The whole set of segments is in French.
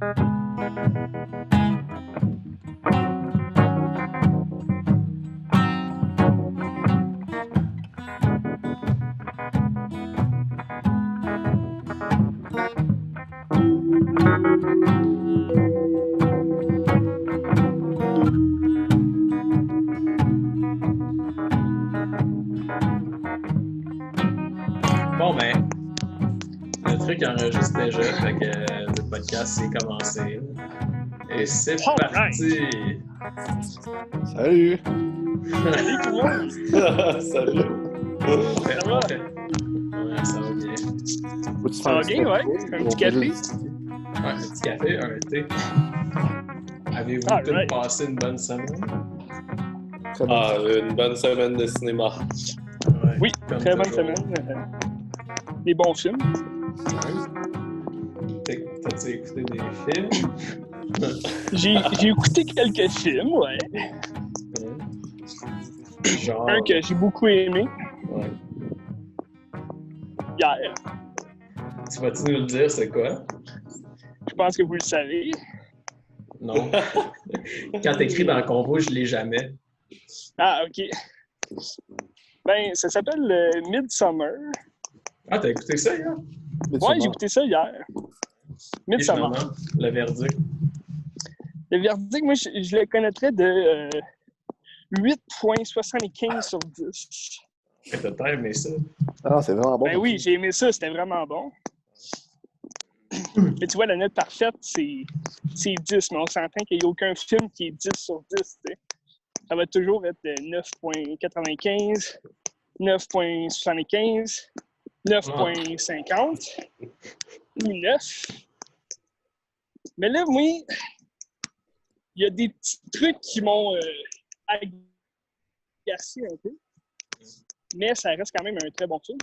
Bon, ben, le truc enregistre déjà, fait que le podcast s'est commencé. Et c'est parti! Salut! Salut tout le monde! Salut! Ça va? Ouais, ça va bien. Ça va bien, ouais? Un petit café? Ouais, un petit café, un thé. Avez-vous tous passé une bonne semaine? Une bonne semaine de cinéma. Ouais, oui, très bonne toujours. semaine. Des bons films. T'as-tu écouté des films? J'ai écouté quelques films, ouais. Genre... Un que j'ai beaucoup aimé. Ouais. Hier. Tu vas-tu nous le dire, c'est quoi? Je pense que vous le savez. Non. Quand t'écris dans le convo, je l'ai jamais. Ah, OK. Ben, ça s'appelle Midsommar. Ah, t'as écouté ça hier? Ouais, j'ai écouté ça hier. Midsommar. Le verdict. Le verdict, moi, je le connaîtrais de 8,75 sur 10. T'as pas aimé ça? Ah, c'est vraiment bon. Ben oui, j'ai aimé ça, c'était vraiment bon. Mais tu vois, la note parfaite, c'est 10, mais on s'entend qu'il n'y a aucun film qui est 10 sur 10, tu sais. Ça va toujours être 9,95, 9,75, 9,50 ou 9. Mais là, moi, il y a des petits trucs qui m'ont agacé un peu. Mais ça reste quand même un très bon film.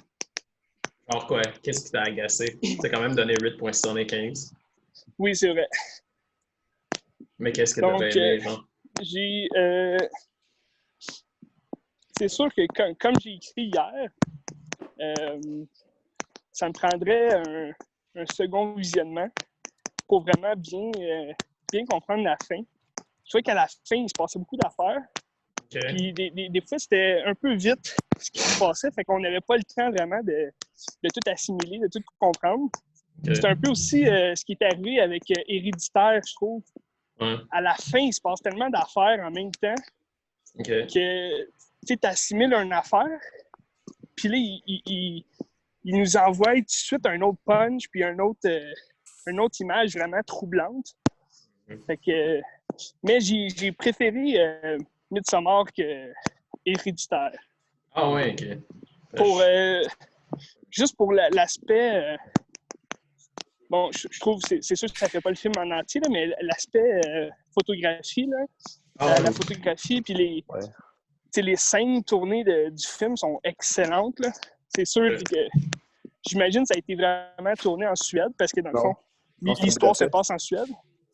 Alors quoi? Qu'est-ce qui t'a agacé? T'as quand même donné 8,75. Oui, c'est vrai. Mais qu'est-ce que t'as pas aimé, genre? C'est sûr que comme j'ai écrit hier, ça me prendrait un second visionnement pour vraiment bien comprendre la fin. Je trouvais qu'à la fin, il se passait beaucoup d'affaires. Okay. Puis des fois, c'était un peu vite ce qui se passait, fait qu'on n'avait pas le temps vraiment de tout assimiler, de tout comprendre. Okay. C'est un peu aussi ce qui est arrivé avec Héréditaire, je trouve. Ouais. À la fin, il se passe tellement d'affaires en même temps que tu assimiles une affaire, puis là, il nous envoie tout de suite un autre punch, puis une autre image vraiment troublante. Fait que, mais j'ai préféré Midsommar que Héréditaire. Ah ouais, OK. Juste pour l'aspect... bon, je trouve, c'est sûr que ça ne fait pas le film en entier, là, mais l'aspect photographie, là, la photographie, puis les scènes tournées du film sont excellentes. Là. C'est sûr que j'imagine que ça a été vraiment tourné en Suède, parce que dans le fond, l'histoire se passe en Suède.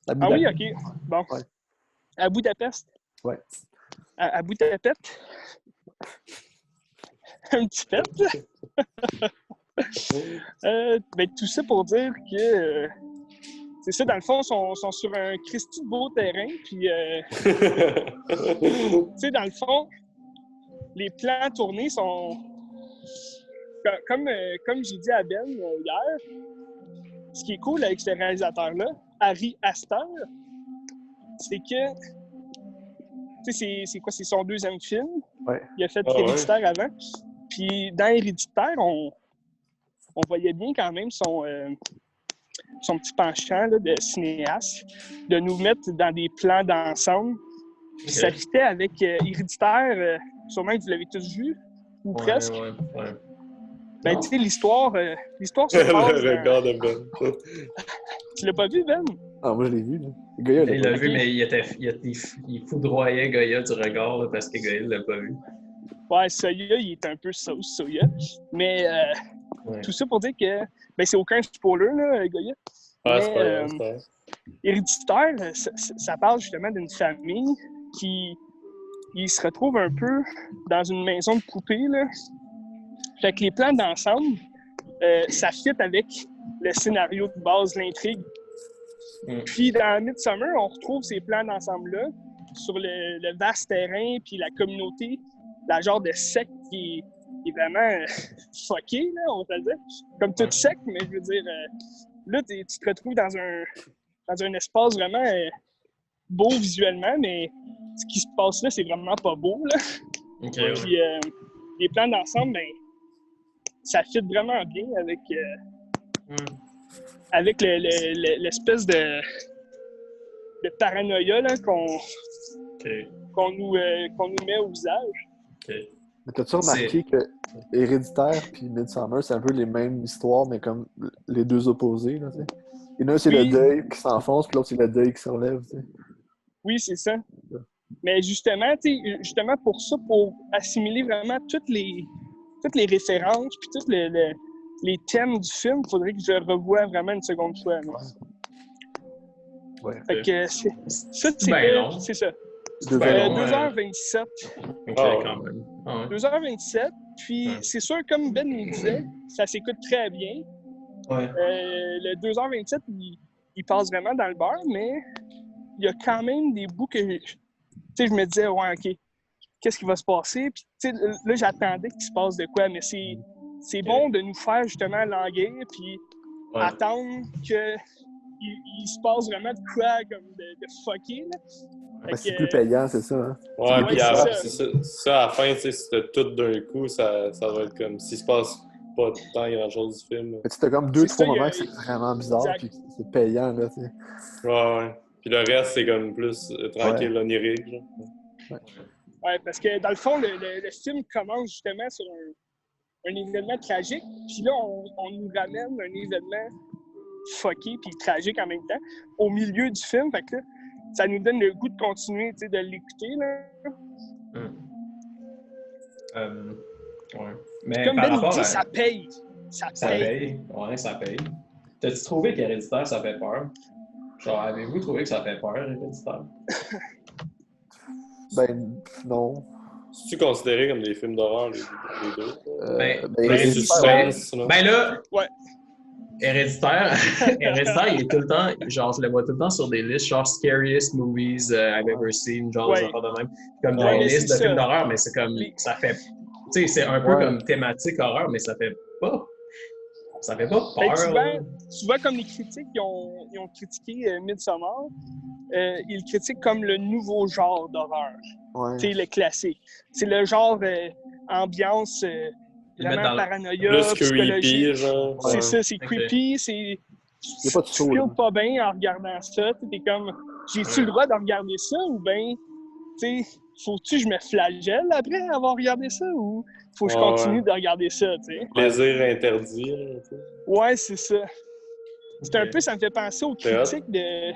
Ah oui, OK. Bon. Ouais. À Budapest? Ouais. À Budapest? Un petit pet? Ben, tout ça pour dire que c'est ça, dans le fond, ils sont sur un Christy de beau terrain, puis tu sais, dans le fond, les plans tournés sont comme j'ai dit à Ben hier, ce qui est cool avec ce réalisateur-là, Ari Aster, c'est que tu sais, c'est son deuxième film. Ouais. Il a fait Héréditaire avant. Puis dans Héréditaire, on voyait bien quand même son petit penchant là, de cinéaste, de nous mettre dans des plans d'ensemble. Puis ça fitait avec Héréditaire, sûrement que vous l'avez tous vu, ou presque. Ouais. Ben, tu sais, l'histoire se passe... Le regard de Ben. Tu l'as pas vu, Ben? Ah, moi, je l'ai vu. Là. Goya, il l'a vu, mais il foudroyait Goya du regard là, parce que Goya l'a pas vu. Ouais, Soya, il est un peu sauce, Soya. Mais tout ça pour dire que ben, c'est aucun spoiler, là, Goya. Ah, mais c'est pas Héréditaire, ça parle justement d'une famille qui se retrouve un peu dans une maison de poupée, là. Fait que les plans d'ensemble, ça fit avec le scénario de base, l'intrigue. Puis dans Midsommar, on retrouve ces plans d'ensemble-là sur le vaste terrain, puis la communauté, la genre de secte qui est vraiment fuckée, là, on va le dire. Comme toute secte, mais je veux dire, là, tu te retrouves dans un espace vraiment beau visuellement, mais ce qui se passe là, c'est vraiment pas beau, là. Okay, puis les plans d'ensemble, ben, ça fit vraiment bien avec l'espèce de paranoïa là, qu'on nous met au visage. Okay. Mais t'as-tu remarqué que Héréditaire puis Midsommar, c'est un peu les mêmes histoires, mais comme les deux opposés, là, tu sais? Il y en a un, c'est le deuil qui s'enfonce, puis l'autre, c'est le deuil qui se relève, tu sais. Oui, c'est ça. Mais justement pour ça, pour assimiler vraiment toutes les références puis tous les thèmes du film, il faudrait que je le revoie vraiment une seconde fois. Ouais. Fait que c'est ça. 2h27. OK, quand même. 2h27. Puis c'est sûr, comme Ben nous disait, ça s'écoute très bien. Ouais. Le 2h27, il passe vraiment dans le beurre, mais il y a quand même des bouts que je me disais, ouais, OK, qu'est-ce qui va se passer? Puis là, j'attendais qu'il se passe de quoi, mais c'est bon de nous faire justement languir, puis attendre qu'il se passe vraiment de quoi, comme de fucker, là. C'est plus payant, c'est ça. Hein? Ouais, puis c'est ça, à la fin, tu sais, si t'as tout d'un coup, ça va être comme s'il se passe pas tant grand-chose du film. Mais tu as comme 2-3 moments que c'est vraiment bizarre, puis c'est payant, là, tu sais. Ouais. Puis le reste, c'est comme plus tranquille, onirique, genre. Ouais, parce que dans le fond, le film commence justement sur un événement tragique, puis là, on nous ramène un événement fucké puis tragique en même temps, au milieu du film. Fait que là, ça nous donne le goût de continuer, tu sais, de l'écouter, là. Ouais. Mais comme par Ben rapport dit, à... ça paye. Ça paye. Ouais, ça paye. T'as-tu trouvé qu'Héréditaire, ça fait peur? Genre, avez-vous trouvé que ça fait peur, Héréditaire? Ben, non. C'est-tu considéré comme des films d'horreur, les deux? Là... Ouais. Héréditaire, il est tout le temps, genre, je le vois tout le temps sur des listes, genre Scariest Movies I've Ever Seen, genre, des affaires de même. Comme des listes de films d'horreur, mais c'est comme, ça fait, tu sais, c'est un peu comme thématique horreur, mais ça fait pas peur. Souvent, comme les critiques, ils ont critiqué Midsommar, ils le critiquent comme le nouveau genre d'horreur. Ouais. Tu sais, le classique. C'est le genre ambiance... vraiment paranoïa, psychologique. Genre. C'est ça, c'est creepy, c'est... Tu feels pas bien en regardant ça. T'es comme, j'ai-tu le droit de regarder ça ou bien, tu sais, faut-tu que je me flagelle après avoir regardé ça ou faut que je continue de regarder ça, tu sais? Plaisir interdit. Ouais, c'est ça. C'est un peu, ça me fait penser aux critiques de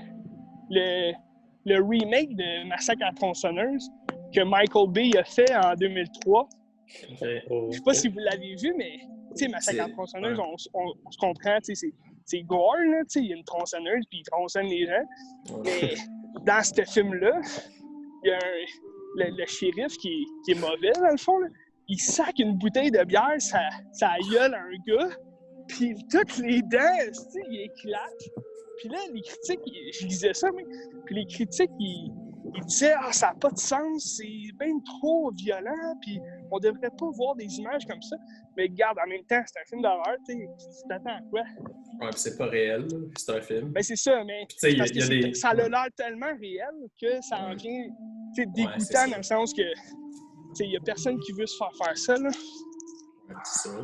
le remake de Massacre à la tronçonneuse que Michael Bay a fait en 2003. Je sais pas si vous l'avez vu, mais tu sais, Massacre à la tronçonneuse, on se comprend, tu sais, c'est gore, là, tu sais, il y a une tronçonneuse puis il tronçonne les gens. Mais dans ce film-là, il y a le shérif qui est mauvais, dans le fond, là. Il sac une bouteille de bière, ça gueule à un gars, puis toutes les dents, tu sais, il éclate. Puis là, les critiques, je lisais ça, mais puis les critiques, ils disaient « Ah, ça n'a pas de sens, c'est bien trop violent, puis on devrait pas voir des images comme ça. » Mais regarde, en même temps, c'est un film d'horreur, tu t'attends à quoi? Ouais, puis c'est pas réel, là, c'est un film. Ben c'est ça, mais parce que ça a l'air tellement réel que ça en vient dégoûtant dans le sens que il y a personne qui veut se faire ça, là. C'est ça.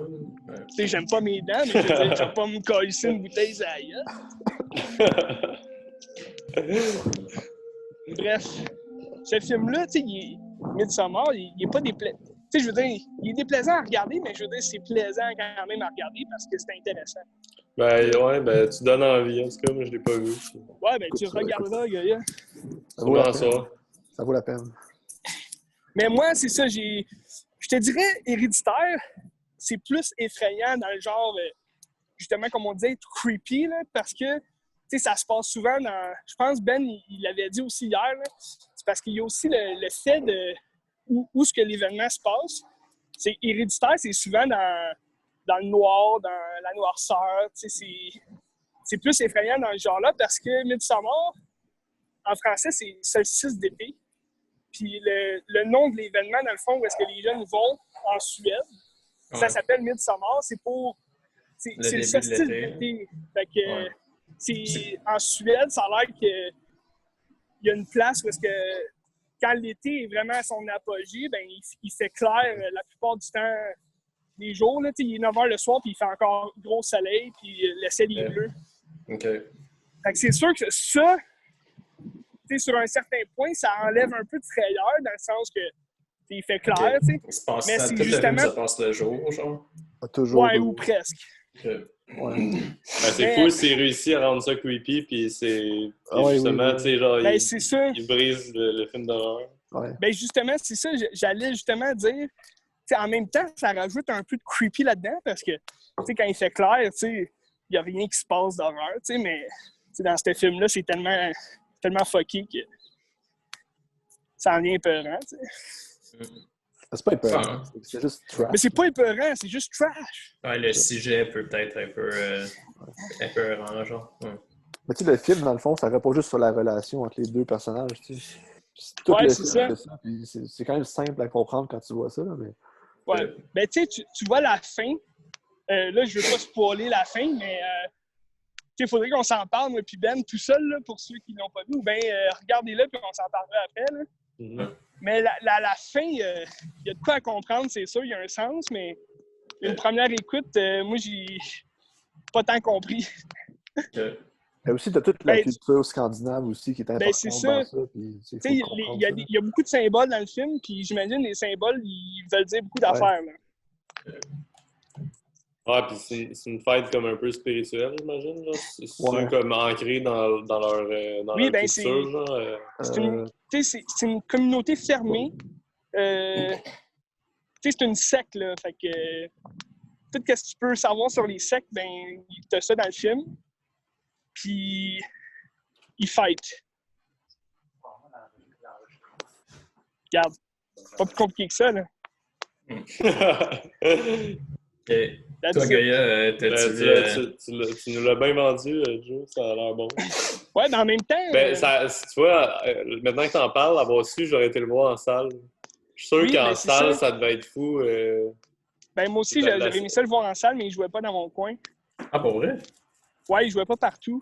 Tu sais, j'aime pas mes dents, mais je veux dire, je vais pas me coller une bouteille sur la gueule. Bref, ce film-là, tu sais, Midsommar, il est pas déplaisant. Tu sais, je veux dire, il est déplaisant à regarder, mais je veux dire, c'est plaisant quand même à regarder parce que c'est intéressant. Ben, tu donnes envie, en tout cas, moi, je l'ai pas vu. Ouais, ben, tu regarderas, gars. Ça vaut la peine. Mais moi, c'est ça, je te dirais, Héréditaire, c'est plus effrayant dans le genre, justement, comme on disait, creepy, là, parce que, tu sais, ça se passe souvent dans... Je pense, Ben, il l'avait dit aussi hier, là, c'est parce qu'il y a aussi le fait de où ce que l'événement se passe. C'est Héréditaire, c'est souvent dans le noir, dans la noirceur, tu sais, c'est plus effrayant dans ce genre-là parce que Midsommar, en français, c'est solstice d'été. Puis le nom de l'événement, dans le fond, où est-ce que les jeunes vont en Suède, ça s'appelle Midsommar, c'est le solstice d'été. Fait que en Suède, ça a l'air qu'il y a une place où est-ce que quand l'été est vraiment à son apogée, ben il fait clair la plupart du temps des jours. Là, il est 9h le soir, puis il fait encore gros soleil, puis le ciel est bleu. OK. Fait que c'est sûr que ça, sur un certain point, ça enlève un peu de frayeur, dans le sens que il fait clair. Okay. Il se passe mais c'est justement... ça passe le jour, genre? Toujours. Ouais, ou presque. Okay. Ouais. Ben, c'est fou s'il réussit à rendre ça creepy, puis c'est justement, tu sais, genre, il brise le film d'horreur. Ouais. Ben justement, c'est ça, j'allais justement dire, en même temps, ça rajoute un peu de creepy là-dedans, parce que, quand il fait clair, il n'y a rien qui se passe d'horreur, mais dans ce film-là, c'est tellement fucké que ça en vient épeurant, C'est pas épeurant, c'est juste trash. Mais c'est pas épeurant, c'est juste trash. Ouais, le sujet peut être un peu épeurant, genre. Ouais. Mais tu sais, le film, dans le fond, ça repose juste sur la relation entre les deux personnages, tu sais. Ouais, c'est ça. C'est quand même simple à comprendre quand tu vois ça, là, mais... Ouais. Ben, tu sais, tu vois la fin. Là, je veux pas spoiler la fin, mais il faudrait qu'on s'en parle, moi puis Ben, tout seul, là, pour ceux qui l'ont pas vu. Ou bien, regardez-le, puis on s'en parlera après, là. Mm-hmm. Mais la fin, il y a de quoi à comprendre, c'est sûr, il y a un sens, mais une première écoute, moi, j'ai pas tant compris. Et aussi, tu as toute la culture scandinave aussi qui est importante c'est ça. dans ça. Il y a beaucoup de symboles dans le film, puis j'imagine les symboles, ils veulent dire beaucoup d'affaires. Ouais, puis c'est une fête comme un peu spirituelle, j'imagine. C'est comme ancré dans leur culture. C'est une communauté fermée. C'est une secte, là. Fait que tout ce que tu peux savoir sur les sectes, ben, t'as ça dans le film. Puis ils fêtent. Regarde, pas plus compliqué que ça, là. Okay. Toi, Gaïa, tu nous l'as bien vendu, Joe, ça a l'air bon. Ouais, mais en même temps... tu vois, maintenant que t'en parles, avoir su, j'aurais été le voir en salle. Je suis sûr qu'en salle, ça devait être fou. Ben, moi aussi, j'aurais aimé ça le voir en salle, mais il jouait pas dans mon coin. Ah, pour vrai? Ouais, il jouait pas partout.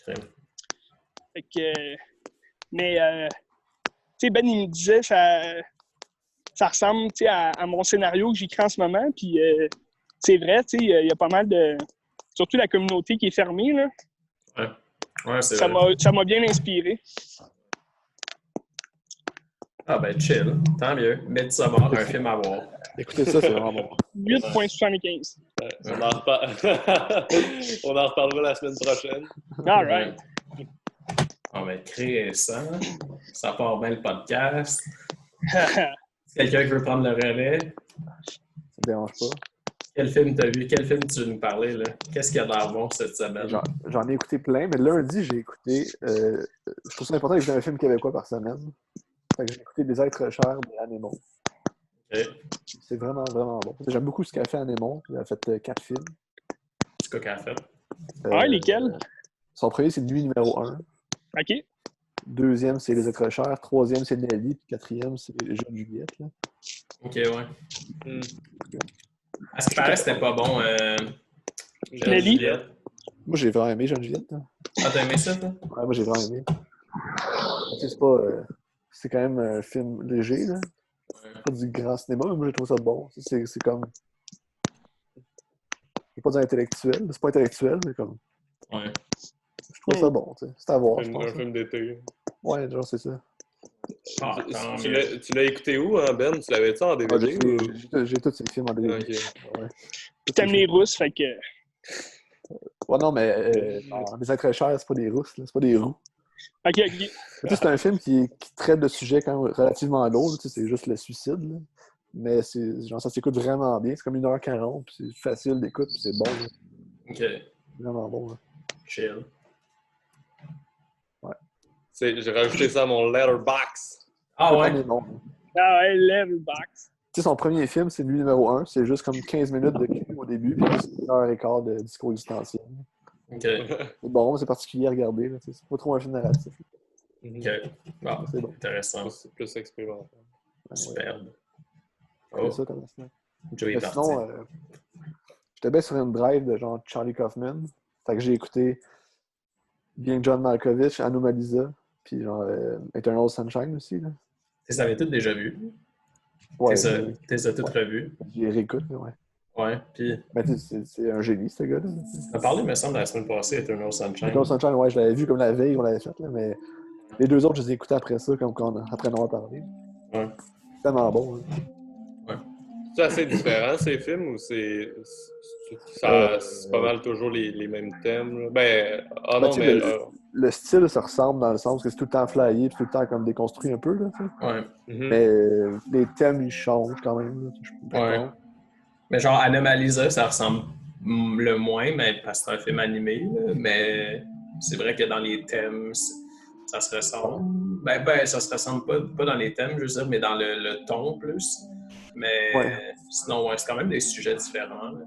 Okay. Fait que... Mais, tu sais, Ben, il me disait, ça ressemble, tu sais, à mon scénario que j'écris en ce moment, puis... c'est vrai, tu sais, il y a pas mal de... Surtout la communauté qui est fermée, là. Ouais, c'est vrai. Ça m'a bien inspiré. Ah ben, chill. Tant mieux. Midsommar, un film à voir. Écoutez ça, c'est vraiment bon. 8.75. On en reparlera la semaine prochaine. All right. On va créer ça. Ça part bien le podcast. Quelqu'un qui veut prendre le relais? Ça te dérange pas? Quel film t'as vu? Quel film tu veux nous parler, là? Qu'est-ce qu'il y a d'air bon cette semaine? J'en ai écouté plein, mais lundi, j'ai écouté... je trouve ça important d'écouter un film québécois par semaine. Fait que j'ai écouté Des êtres chers de Anémon. Okay. C'est vraiment, vraiment bon. J'aime beaucoup ce qu'a fait Anémon. Il a fait 4 films. C'est quoi qu'il a fait? Lesquels? Son premier, c'est Nuit numéro 1. OK. Deuxième, c'est Les êtres chers. Troisième, c'est Nelly. Puis quatrième, c'est Jeune Juliette. Là. OK, ouais. À ce qui paraît, c'était pas bon, Jeune Juliette. Moi, j'ai vraiment aimé Jeune Juliette. Là. Ah, t'as aimé ça, toi? Ouais, moi, j'ai vraiment aimé. C'est pas... c'est quand même un film léger, là. C'est pas du grand cinéma, mais moi, j'ai trouvé ça bon. C'est comme... Je vais pas dire intellectuel. C'est pas intellectuel, mais comme... Ouais. Je trouve ça bon, tu sais. C'est à voir, je pense. Un film d'été. Ouais, genre, c'est ça. Ah, tu l'as écouté où, hein, Ben? Tu l'avais-tu en DVD? J'ai tous ces films en DVD. Okay. Ouais. T'aimes les Russes, fait que... Ouais, non, mais Les êtres chers, c'est pas des Russes, là. C'est pas des roux. OK. C'est un film qui traite de sujets quand même relativement lourds. C'est juste le suicide. Là. Mais genre, ça s'écoute vraiment bien. C'est comme 1h40, puis c'est facile d'écoute, puis c'est bon. Là. OK. Vraiment bon. Là. Chill. Ouais. J'ai rajouté ça à mon Letterboxd. Ah ouais? Ah ouais, Letterboxd. Tu sais, son premier film, c'est Nuit numéro 1. C'est juste comme 15 minutes de cul au début, puis juste 1h15 de discours existentiel. OK. C'est bon, c'est particulier à regarder. Là, c'est pas trop un film narratif. OK. Bon, c'est bon. Intéressant. Plus expérimental. Superbe. C'est ça comme ça. Joey parti. Sinon, j'étais bien sur une drive de genre Charlie Kaufman. Fait que j'ai écouté bien John Malkovich, Anomalisa, puis genre Eternal Sunshine aussi. Là. Tu les avais toutes déjà vues? Ouais. Tu les as toutes revues? J'y réécoute, ouais. Ouais, puis... Mais c'est un génie, ce gars-là. On a parlé, me semble, la semaine passée, Eternal Sunshine. Eternal Sunshine, ouais, je l'avais vu comme la veille qu'on l'avait faite, là, mais les deux autres, je les ai écoutés après ça, après en avoir parlé. Ouais. C'est tellement bon. Hein. Ouais. C'est assez différent, ces films, ou c'est pas mal toujours les mêmes thèmes? Là? Non, mais... Le style se ressemble dans le sens que c'est tout le temps flyé, tout le temps comme déconstruit un peu, là, tu sais. Ouais. Mais les thèmes, ils changent quand même. Là, ouais. Mais genre, Anomalisa, ça ressemble le moins, mais parce que c'est un film animé, là, mais c'est vrai que dans les thèmes, ça se ressemble. Ça se ressemble pas dans les thèmes, je veux dire, mais dans le ton plus. Mais sinon, c'est quand même des sujets différents. Là.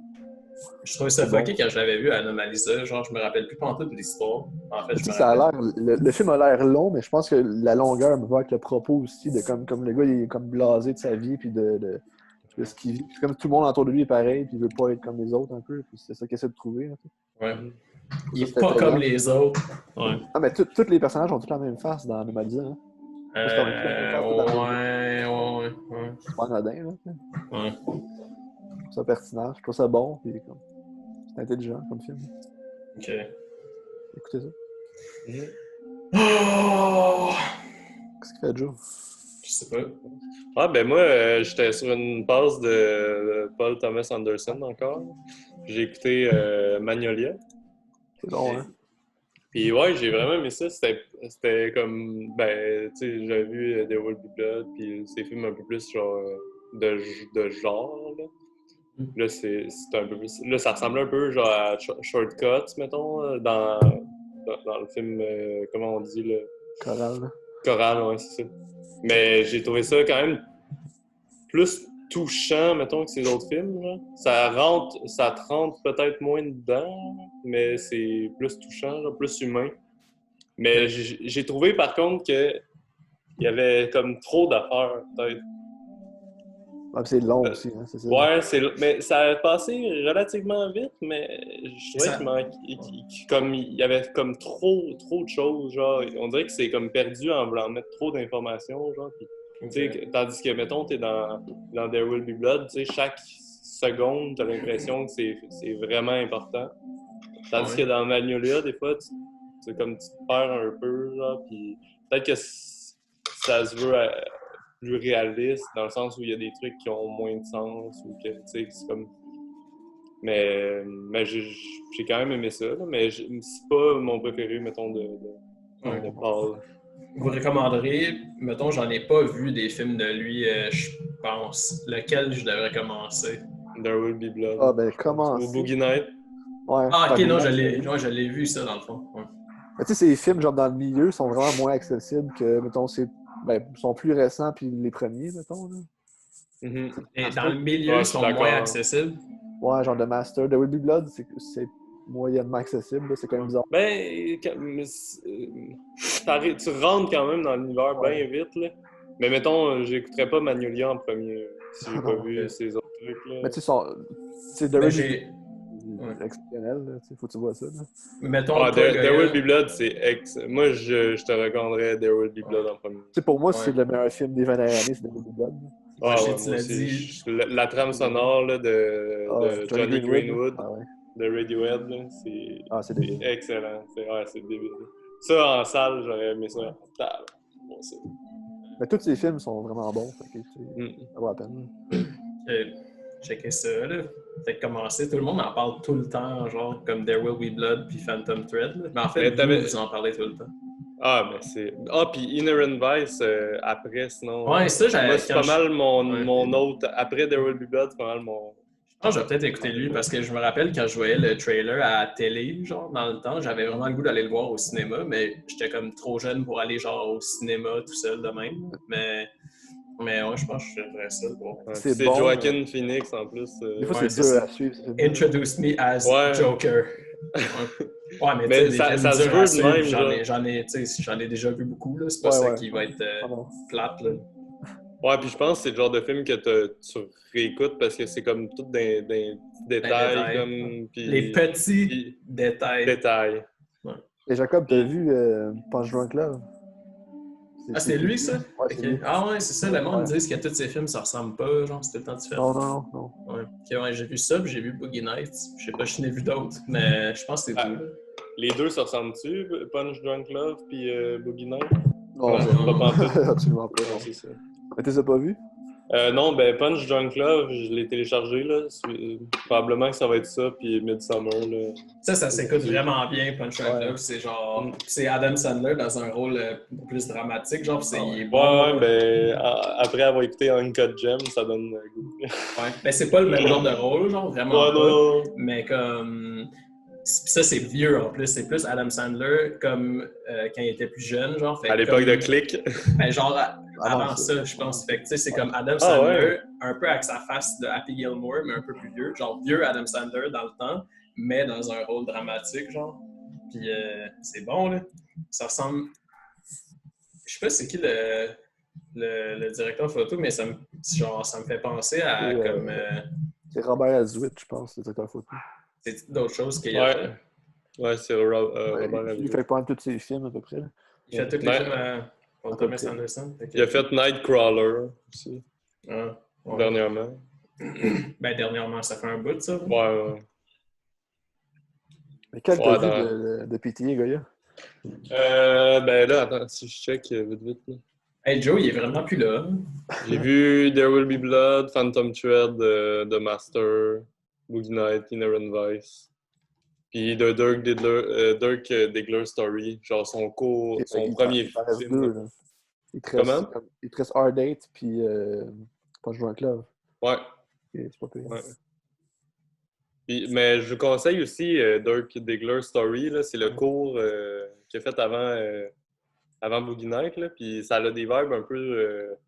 Je trouvais ça fucké quand je l'avais vu à Anomalisa. Genre, je me rappelle plus pantoute de l'histoire. En fait, ça a l'air, le film a l'air long, mais je pense que la longueur me va avec le propos aussi, de comme le gars, il est comme blasé de sa vie, puis de ce qu'il vit. Puis comme tout le monde autour de lui est pareil, puis il veut pas être comme les autres un peu, puis c'est ça qu'il essaie de trouver. Ouais. Il est pas comme les autres. Ouais. Ah, mais tous les personnages ont tous la même face dans Anomalisa. Hein? Ouais. C'est pas anodin, là. Ouais. Je trouve ça pertinent, je trouve ça bon, puis c'est intelligent comme film. OK. Écoutez ça. Oh! Qu'est-ce qu'il fait, Joe? Je sais pas. Ah, ben moi, j'étais sur une passe de Paul Thomas Anderson encore. J'ai écouté Magnolia. C'est long, hein? Puis ouais, j'ai vraiment aimé ça. C'était comme, tu sais, j'avais vu The Will Be Blood, puis ces films un peu plus genre de genre, là. Là, c'est un peu plus... Là, ça ressemble un peu genre à Shortcuts, mettons, dans le film, comment on dit, là? Choral. Choral, ouais, c'est ça. Mais j'ai trouvé ça quand même plus touchant, mettons, que ces autres films, là. Ça te rentre peut-être moins dedans, mais c'est plus touchant, là, plus humain. Mais j'ai trouvé, par contre, qu'il y avait comme trop d'affaires, peut-être. Ah, c'est long aussi, hein, c'est ça. Ouais, mais ça a passé relativement vite, mais je trouvais qu'il y avait comme trop de choses, genre, on dirait que c'est comme perdu en voulant mettre trop d'informations, genre, puis, tandis que, mettons, t'es dans There Will Be Blood, tu sais, chaque seconde, t'as l'impression que c'est vraiment important. Tandis que dans Magnolia, des fois, c'est comme tu te perds un peu, genre, puis peut-être que ça se veut plus réaliste, dans le sens où il y a des trucs qui ont moins de sens, ou que, tu sais, c'est comme... Mais j'ai quand même aimé ça, là, mais c'est pas mon préféré, mettons, de Paul. Vous recommanderez, mettons, j'en ai pas vu des films de lui, je pense. Lequel je devrais commencer? There Will Be Blood. Ah, ben, commence. Ou Boogie Night. Ouais. Ah, ok, non, je l'ai vu, ça, dans le fond. Ouais. Mais tu sais, ces films, genre, dans le milieu, sont vraiment moins accessibles que, mettons, sont plus récents, puis les premiers, mettons, là. Mm-hmm. Et dans le milieu, ils sont moins accessibles? Ouais, genre The Master. The Will Be Blood, c'est moyennement accessible, là. C'est quand même bizarre. Ben, tu rentres quand même dans l'univers bien vite, là. Mais mettons, j'écouterais pas Magnolia en premier, si j'ai pas vu ces autres trucs, là. Mais tu sais, c'est The Will Be exceptionnel, là. Faut que tu vois ça, là. Mettons, There Will Be Blood, moi, je te recommanderais There Will Be Blood en premier. Tu sais, pour moi, c'est le meilleur film des 20 dernières années, c'est There Will Be Blood. Ah, ouais, moi aussi. La trame sonore là, de Johnny Greenwood, de Radiohead, là, c'est excellent. C'est débile. Ça, en salle, j'aurais aimé ça. Bon, mais tous ces films sont vraiment bons. Ça vaut la peine. Checker ça, là. Peut-être commencer. Tout le monde en parle tout le temps, genre comme There Will Be Blood puis Phantom Thread. Là. Mais en fait, vous en parlez tout le temps. Ah, mais c'est... Ah, puis Inherent Vice, après, sinon... Ouais, ça, j'avais... Moi, c'est pas mal mon autre... Après There Will Be Blood, c'est pas mal mon... Je vais peut-être écouter lui, parce que je me rappelle quand je voyais le trailer à la télé, genre, dans le temps, j'avais vraiment le goût d'aller le voir au cinéma, mais j'étais comme trop jeune pour aller, genre, au cinéma tout seul de même. Mais ouais, je pense que je ferais ça. Bon. C'est bon, Joaquin Phoenix, en plus. Des fois, c'est dur à suivre. Introduce me as Joker. Ouais, mais Mais tu sais, ça se veut de même, j'en ai déjà vu beaucoup, là. C'est pas ça qui va être plate, là. Ouais, puis je pense que c'est le genre de film que tu réécoutes parce que c'est comme tout des détails. Comme, pis, les petits détails. Ouais. Et Jacob, t'as vu Punch Drunk Love? C'est lui, ça? Ouais, c'est lui. Ah ouais, c'est ça. Le monde dit que tous ces films, ça ressemble pas. Genre, c'est tout le temps différent. Non. Ouais. Ouais, j'ai vu ça, puis j'ai vu Boogie Nights. Je sais pas, je n'ai vu d'autres, mais je pense que c'est tout. Les deux, ça ressemble-tu? Punch Drunk Love puis Boogie Nights? Non, pas absolument pas. C'est ça. Mais tu les as pas vus? Non, Punch Drunk Love, je l'ai téléchargé, là. Probablement que ça va être ça, puis Midsommar, là. Ça s'écoute vraiment bien, Punch Drunk Love. C'est genre... C'est Adam Sandler dans un rôle plus dramatique, genre, il est bon. Après avoir écouté Uncut Gem, ça donne goût. Ouais, mais c'est pas le même genre de rôle, genre, vraiment pas. Non. Mais comme... Ça, c'est vieux en plus. C'est plus Adam Sandler comme quand il était plus jeune. Genre, à l'époque de Click. Genre avant ça, je pense. Fait que c'est comme Adam Sandler, un peu avec sa face de Happy Gilmore, mais un peu plus vieux. Genre vieux Adam Sandler dans le temps, mais dans un rôle dramatique, genre. Puis c'est bon, là. Ça ressemble... Je sais pas c'est qui le directeur photo, mais ça me fait penser à comme... C'est Robert Azwit, je pense, le directeur photo. C'est d'autres choses qu'il y a. Ouais, c'est Robert Azwit. Il fait pas tous ses films, à peu près. Là. Il fait tous les films pour Thomas Anderson. Il a fait Nightcrawler aussi. Dernièrement. Dernièrement, ça fait un bout, ça. Ouais. Mais quel t'as vu de PTA, Goya? Là, attends, si je check vite. Là. Hey, Joe, il est vraiment plus là. J'ai vu There Will Be Blood, Phantom Thread, The Master, Boogie Night, Inherent Vice. Puis de Dirk Diggler Story, genre son premier film. Il te reste Hard Date, puis Punch Drunk Love. Ouais. C'est pas pire. Ouais. Mais je vous conseille aussi Dirk Diggler Story, là, c'est le cours qu'il a fait avant Boogie Night, là, puis ça a des vibes un peu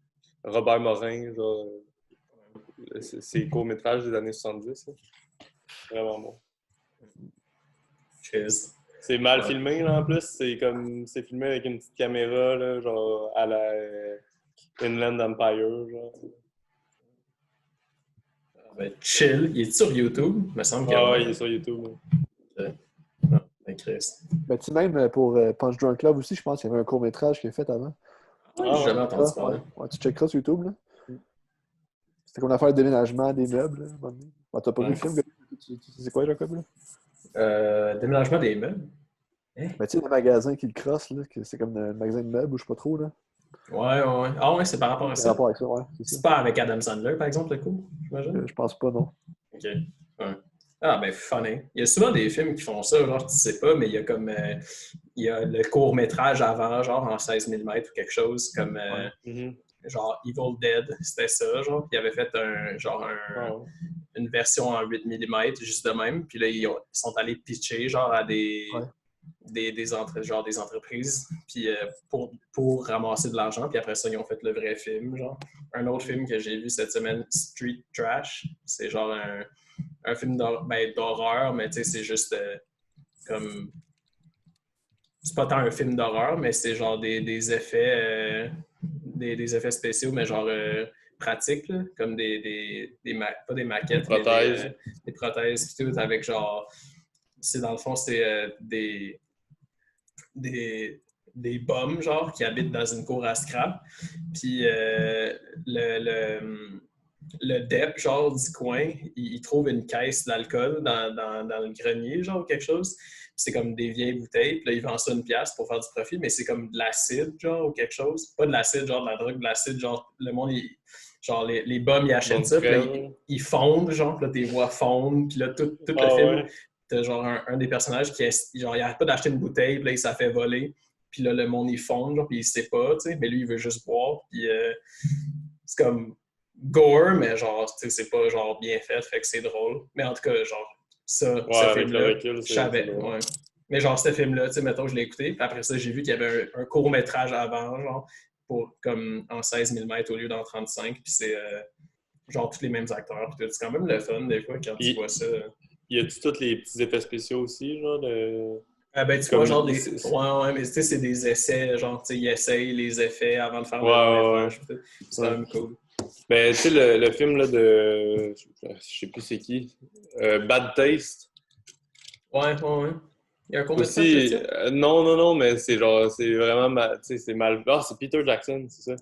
Robert Morin, genre ses courts-métrages des années 70. Là. Vraiment bon. Cheers. C'est mal filmé, là, en plus. C'est filmé avec une petite caméra, là, genre à la Inland Empire, genre. Chill. Il est sur YouTube? Il me semble qu'il ouais, il est sur YouTube. Chris. Tu même pour Punch Drunk Love aussi, je pense qu'il y avait un court-métrage qu'il a fait avant. J'ai jamais entendu parler. Ouais, tu checkeras sur YouTube, là. C'était comme une affaire de déménagement des meubles, là. T'as pas vu le film? Tu sais quoi, Jacob, là? Déménagement des meubles? Tu sais, le magasin qui le crosse, là, que c'est comme un magasin de meubles, ou je sais pas trop, là. Ouais. Ah ouais, c'est par rapport à ça. Par rapport à ça, ouais. C'est pas avec Adam Sandler, par exemple, le coup, j'imagine? Je pense pas, non. OK. Ouais. Funny. Il y a souvent des films qui font ça, genre, tu sais pas, mais il y a comme... il y a le court-métrage avant, genre, en 16 mm ou quelque chose, comme... genre Evil Dead, c'était ça, genre. Puis ils avaient fait une version en 8 mm, juste de même. Puis là, ils sont allés pitcher, genre, à des entreprises, puis pour ramasser de l'argent. Puis après ça, ils ont fait le vrai film, genre. Un autre film que j'ai vu cette semaine, Street Trash, c'est genre un film d'horreur, mais tu sais, c'est juste comme... C'est pas tant un film d'horreur, mais c'est genre des effets... des effets spéciaux, mais genre pratiques, là, comme pas des maquettes, prothèses. Mais des prothèses, puis tout, avec genre... Dans le fond, c'est des bums, genre, qui habitent dans une cour à scrap. Puis le DEP, genre, du coin, il trouve une caisse d'alcool dans le grenier, genre, ou quelque chose. Puis c'est comme des vieilles bouteilles. Puis là, il vend ça 1$ pour faire du profit, mais c'est comme de l'acide, genre, ou quelque chose. Pas de l'acide, genre, de la drogue, de l'acide, genre, le monde, genre, les bums, ils achètent ça, puis là, ils fondent, genre, puis là, tes voix fondent, puis là, tout le film... Ouais. T'as genre un des personnages qui genre, il arrête pas d'acheter une bouteille, puis là, il s'est fait voler. Puis là, le monde, il fond, genre, puis il sait pas, tu sais. Mais lui, il veut juste boire. Puis c'est comme gore, mais genre, tu sais, c'est pas genre bien fait, fait que c'est drôle. Mais en tout cas, genre, ce film-là, je savais. Ouais. Mais genre, ce film-là, tu sais, mettons, je l'ai écouté. Puis après ça, j'ai vu qu'il y avait un court-métrage avant, genre, comme en 16 mm au lieu d'en 35. Puis c'est genre tous les mêmes acteurs. Puis c'est quand même le fun, des fois, quand tu vois ça. Y a-tu tous les petits effets spéciaux aussi, genre, Ben, tu vois, genre, ouais, mais tu sais, c'est des essais, genre, tu sais, ils essayent les effets avant de faire le Ouais. métrage. C'est quand même cool. Ben, tu sais, le film là, de. Je sais plus c'est qui. Bad Taste. Ouais. Il y a un court-métrage de Aussi, ça? non, mais c'est genre, c'est vraiment mal. Tu sais, c'est mal. Ah, c'est Peter Jackson, c'est ça.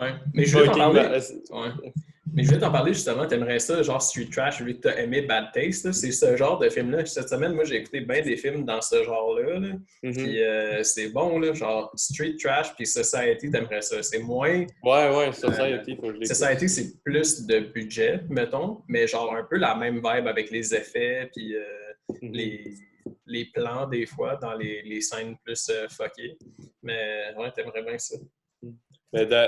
Ouais. Mais je voulais t'en Fucking parler. mal. Ouais. Mais je voulais t'en parler justement, t'aimerais ça, genre Street Trash, vu que t'as aimé Bad Taste, là. C'est ce genre de film-là. Cette semaine, moi, j'ai écouté bien des films dans ce genre-là. Là. Puis c'est bon, là, genre Street Trash, puis Society, t'aimerais ça. C'est moins. Ouais, Society, faut que je l'écoute. Society, c'est plus de budget, mettons, mais genre un peu la même vibe avec les effets, puis les plans, des fois, dans les scènes plus fuckées. Mais ouais, t'aimerais bien ça.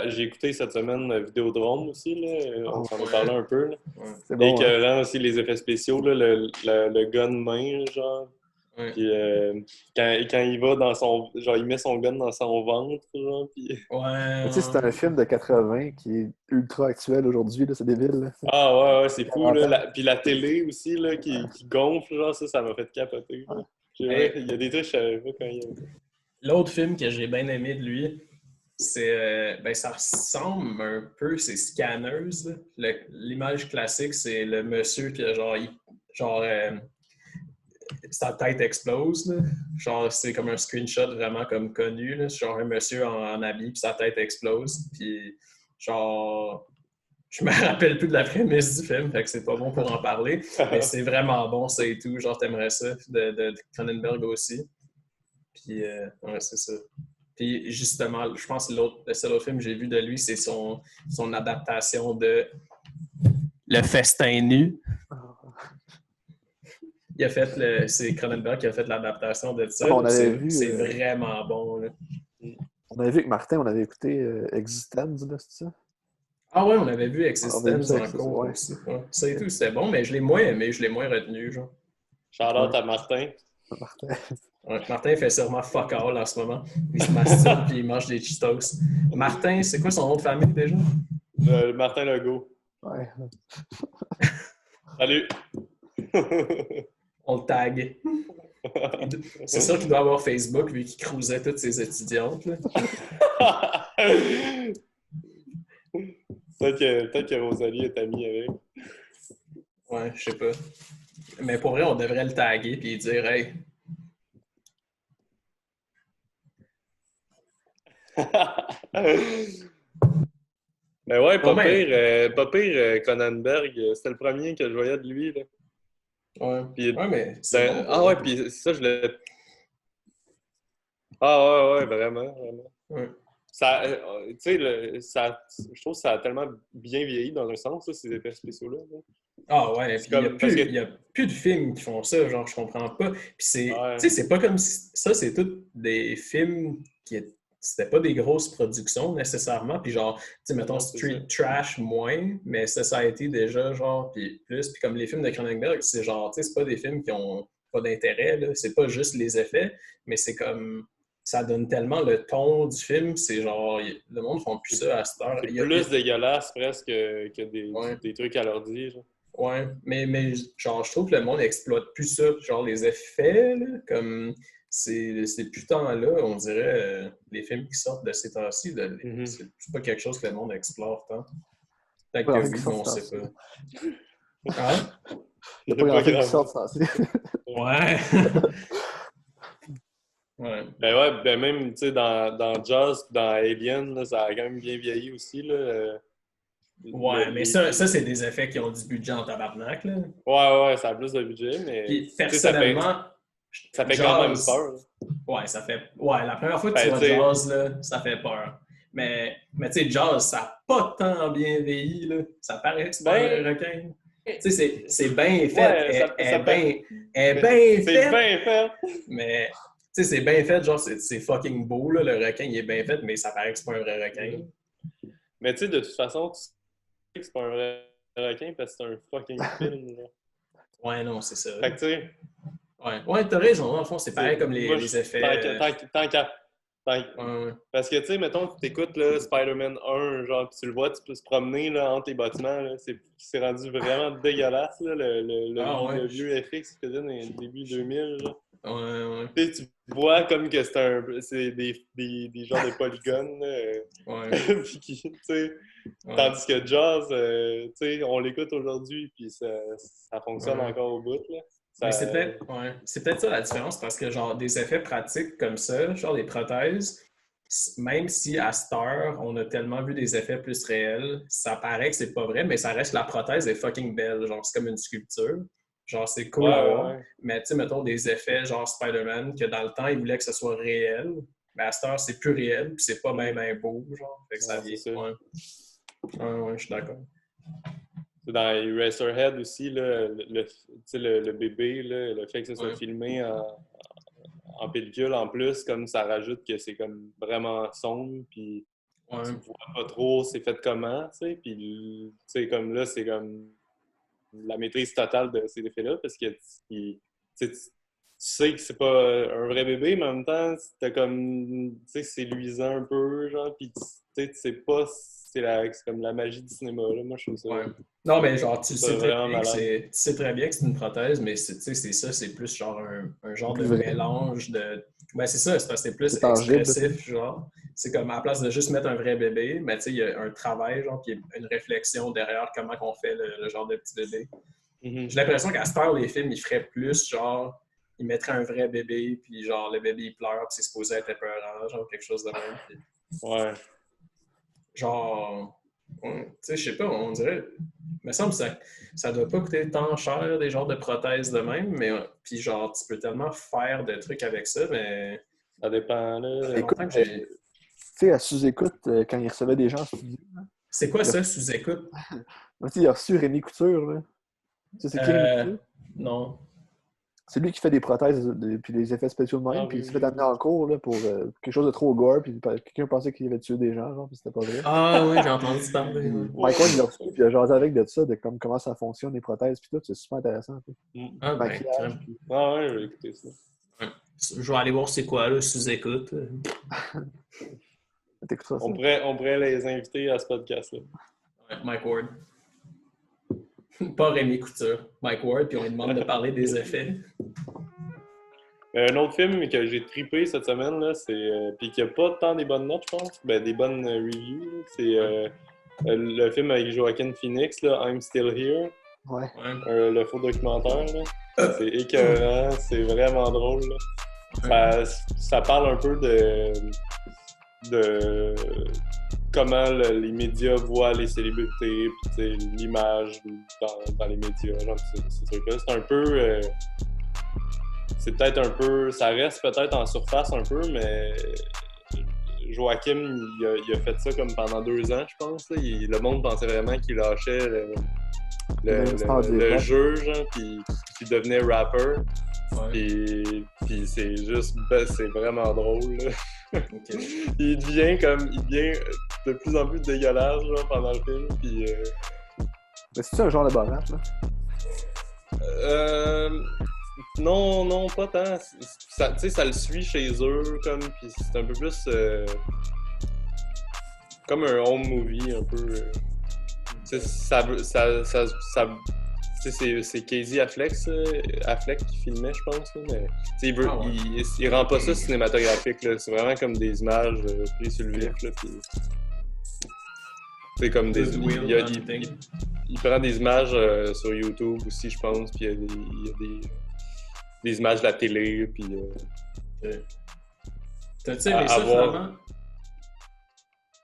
J'ai écouté cette semaine Vidéodrome aussi, là. On s'en a parlé un peu. Là. Ouais. C'est bon. Écœurant aussi les effets spéciaux, là, le gun de main, genre. Ouais. Puis quand il va dans son. Genre, il met son gun dans son ventre, genre. Puis... Ouais. Tu sais, c'est un film de 80 qui est ultra actuel aujourd'hui, c'est débile. Là. Ah ouais, c'est fou, là. Puis la télé aussi, là, qui gonfle, genre, ça m'a fait capoter. Là. Il y a des trucs, je savais pas quand il y a... L'autre film que j'ai bien aimé de lui, c'est ben ça ressemble un peu, c'est Scanners. L'image classique, c'est le monsieur qui sa tête explose. Là. Genre, c'est comme un screenshot vraiment comme connu. Là. Genre un monsieur en habit puis sa tête explose. Puis genre, je me rappelle plus de la prémisse du film, fait que c'est pas bon pour en parler. Mais c'est vraiment bon, ça et tout. Genre, t'aimerais ça. De Cronenberg aussi. Puis ouais, c'est ça. Puis justement, je pense que le seul autre film que j'ai vu de lui, c'est son adaptation de Le Festin nu. Il a fait c'est Cronenberg qui a fait l'adaptation de ça. C'est vraiment bon. Là. On avait vu avec Martin, on avait écouté Existence, là, c'est ça? Ah ouais, on avait vu Existence en cours ouais. aussi. Ouais. Ça et tout, c'était bon, mais je l'ai moins aimé, je l'ai moins retenu. Genre. Shout-out à Martin. Ouais, Martin fait sûrement fuck all en ce moment. Il se masturbe et il mange des Cheetos. Martin, c'est quoi son nom de famille déjà? Martin Legault. Ouais. Salut! On le tag. C'est sûr qu'il doit avoir Facebook vu qu'il cruisait toutes ses étudiantes. Peut-être que Rosalie est amie avec. Ouais, je sais pas. Mais pour vrai, on devrait le taguer et dire hey. Mais ouais, pas pire, Cronenberg, c'était le premier que je voyais de lui. Là. Ouais, puis, mais puis ça, je l'ai... Ah ouais, vraiment. Ouais. Ça, tu sais, je trouve que ça a tellement bien vieilli dans un sens, là, ces effets spéciaux-là. Là. Ah ouais, il n'y a plus de films qui font ça, genre, je comprends pas. Puis tu sais, c'est pas comme si... Ça, c'est tous des films qui... C'était pas des grosses productions, nécessairement. Puis genre, tu sais, mettons, Street Trash, moins, mais Society, déjà, genre, puis plus. Puis comme les films de Cronenberg, c'est genre, tu sais, c'est pas des films qui ont pas d'intérêt, là. C'est pas juste les effets, mais c'est comme... Ça donne tellement le ton du film, c'est genre... Le monde ne font plus ça à cette heure. C'est plus dégueulasse, presque, que des trucs à l'ordi, genre. Ouais, mais genre, je trouve que le monde exploite plus ça, genre les effets, là, comme c'est plus tant là, on dirait, les films qui sortent de ces temps-ci, c'est pas quelque chose que le monde explore tant. Peut-être que oui, mais on sait pas. Hein? Il n'y a pas grand-chose qui sort de ça. Ouais. Ouais. Ben même, tu sais, dans Jaws, dans Alien, là, ça a quand même bien vieilli aussi, là. Ouais, mais ça, c'est des effets qui ont du budget en tabarnak, là. Ouais, ça a plus de budget, mais... Puis, personnellement... Ça fait quand même peur. Ouais, ça fait... Ouais, la première fois que tu vois Jaws, là, ça fait peur. Mais tu sais, Jaws, ça n'a pas tant bien vieilli, là. Ça paraît que c'est un requin. Tu sais, c'est bien fait. Ouais, c'est bien fait. Mais... Tu sais, c'est bien fait, genre, c'est fucking beau, là, le requin, il est bien fait, mais ça paraît que c'est pas un vrai requin. Mais tu sais, de toute façon, tu sais que c'est pas un vrai requin parce que c'est un fucking film, là. Ouais, non, c'est ça. Fait que tu sais... Ouais, t'as raison, dans le fond, c'est pareil comme les effets... Tant qu'à... Parce que, tu sais, mettons, tu t'écoutes là, Spider-Man 1, genre, pis tu le vois, tu peux se promener là, entre les bâtiments, là, c'est rendu vraiment dégueulasse, là, le vieux FX qui faisait dans les débuts 2000, là. Ouais. Tu sais, voit comme que c'est des genres de polygones. Puis tu sais, tandis que Jaws, tu sais, on l'écoute aujourd'hui, puis ça fonctionne encore au bout. Là. Mais c'est peut-être ça la différence, parce que genre des effets pratiques comme ça, genre des prothèses, même si à cette heure, on a tellement vu des effets plus réels, ça paraît que c'est pas vrai, mais ça reste que la prothèse est fucking belle. Genre, c'est comme une sculpture. Genre, c'est cool à voir. Ouais. Mais tu sais, mettons des effets genre Spider-Man, que dans le temps, ils voulaient que ce soit réel. Mais à cette heure, c'est plus réel, puis c'est pas même un beau, genre. Fait que ça vient. Ouais, je suis d'accord. Dans Eraserhead aussi, là, le bébé, là, le fait que ça soit filmé en pellicule en plus, comme ça rajoute que c'est comme vraiment sombre, puis tu vois pas trop c'est fait comment, tu sais, puis tu sais, comme là, c'est comme la maîtrise totale de ces effets-là, parce que tu sais que c'est pas un vrai bébé, mais en même temps, t'as comme, tu sais, c'est luisant un peu, genre, puis tu sais pas, c'est comme la magie du cinéma, là, moi, je trouve ça. Ouais. Non, mais genre, tu sais très bien que c'est une prothèse, mais c'est ça, c'est plus genre un genre de mélange de... Ben, c'est ça, c'est parce que c'est plus expressif, genre. C'est comme, à la place de juste mettre un vrai bébé, mais tu sais, il y a un travail, genre, puis une réflexion derrière comment on fait le genre de petit bébé. Mm-hmm. J'ai l'impression qu'à cette heure, les films, ils feraient plus, genre, ils mettraient un vrai bébé, puis genre, le bébé, il pleure, puis c'est supposé être épeurant, genre, quelque chose de même. Puis... Ouais. Genre... Tu sais, je sais pas, on dirait... Il me semble que ça doit pas coûter tant cher, des genres de prothèses de même, mais puis genre, tu peux tellement faire de trucs avec ça, mais... Ça dépend, là. Écoute, tu sais, à sous-écoute, quand il recevait des gens en studio... C'est quoi ça, sous-écoute? Il a reçu Rémi Couture, là. Tu sais, c'est qui Rémi Couture? Non. C'est lui qui fait des prothèses puis des effets spéciaux de même, puis il s'est fait amener en cours là, pour quelque chose de trop gore, puis quelqu'un pensait qu'il avait tué des gens, genre, puis c'était pas vrai. Ah oui, j'ai entendu parler. Mike Ward, il l'a reçu, puis il a jasé avec de ça, de comment ça fonctionne, les prothèses, puis tout, c'est super intéressant. Ah, ben, puis... Ah ouais, je vais écouter ça. Ouais. Je vais aller voir c'est quoi, là, sous-écoute. T'écouteras ça. On pourrait les inviter à ce podcast-là. Ouais, Mike Ward. Pas Rémi Couture, Mike Ward, puis on lui demande de parler des effets. Un autre film que j'ai trippé cette semaine, là, c'est puis qui a pas tant des bonnes notes, je pense, ben des bonnes reviews, c'est le film avec Joaquin Phoenix, là, I'm Still Here. Ouais. Le faux documentaire, là. C'est écœurant, c'est vraiment drôle. Là. Ça parle un peu de comment les médias voient les célébrités, puis l'image dans les médias, genre, ces trucs-là. C'est un peu... c'est peut-être un peu... Ça reste peut-être en surface un peu, mais... Joachim, il a fait ça comme pendant 2 ans, je pense. Là. Le monde pensait vraiment qu'il lâchait le jeu, genre, puis qu'il devenait rapper. Ouais. Puis c'est juste... c'est vraiment drôle, là. Okay. Il devient de plus en plus dégueulasse genre, pendant le film. Puis, Mais c'est-tu un genre de barrage, là? Non, pas tant. Ça le suit chez eux, comme, puis c'est un peu plus comme un home movie, un peu. C'est Casey Affleck qui filmait, je pense. Là, mais il rend pas ça cinématographique. Là. C'est vraiment comme des images prises sur le vif. Là, puis, c'est comme il prend des images sur YouTube aussi, je pense. Puis il y a des images de la télé. Puis, T'as-tu aimé ça finalement?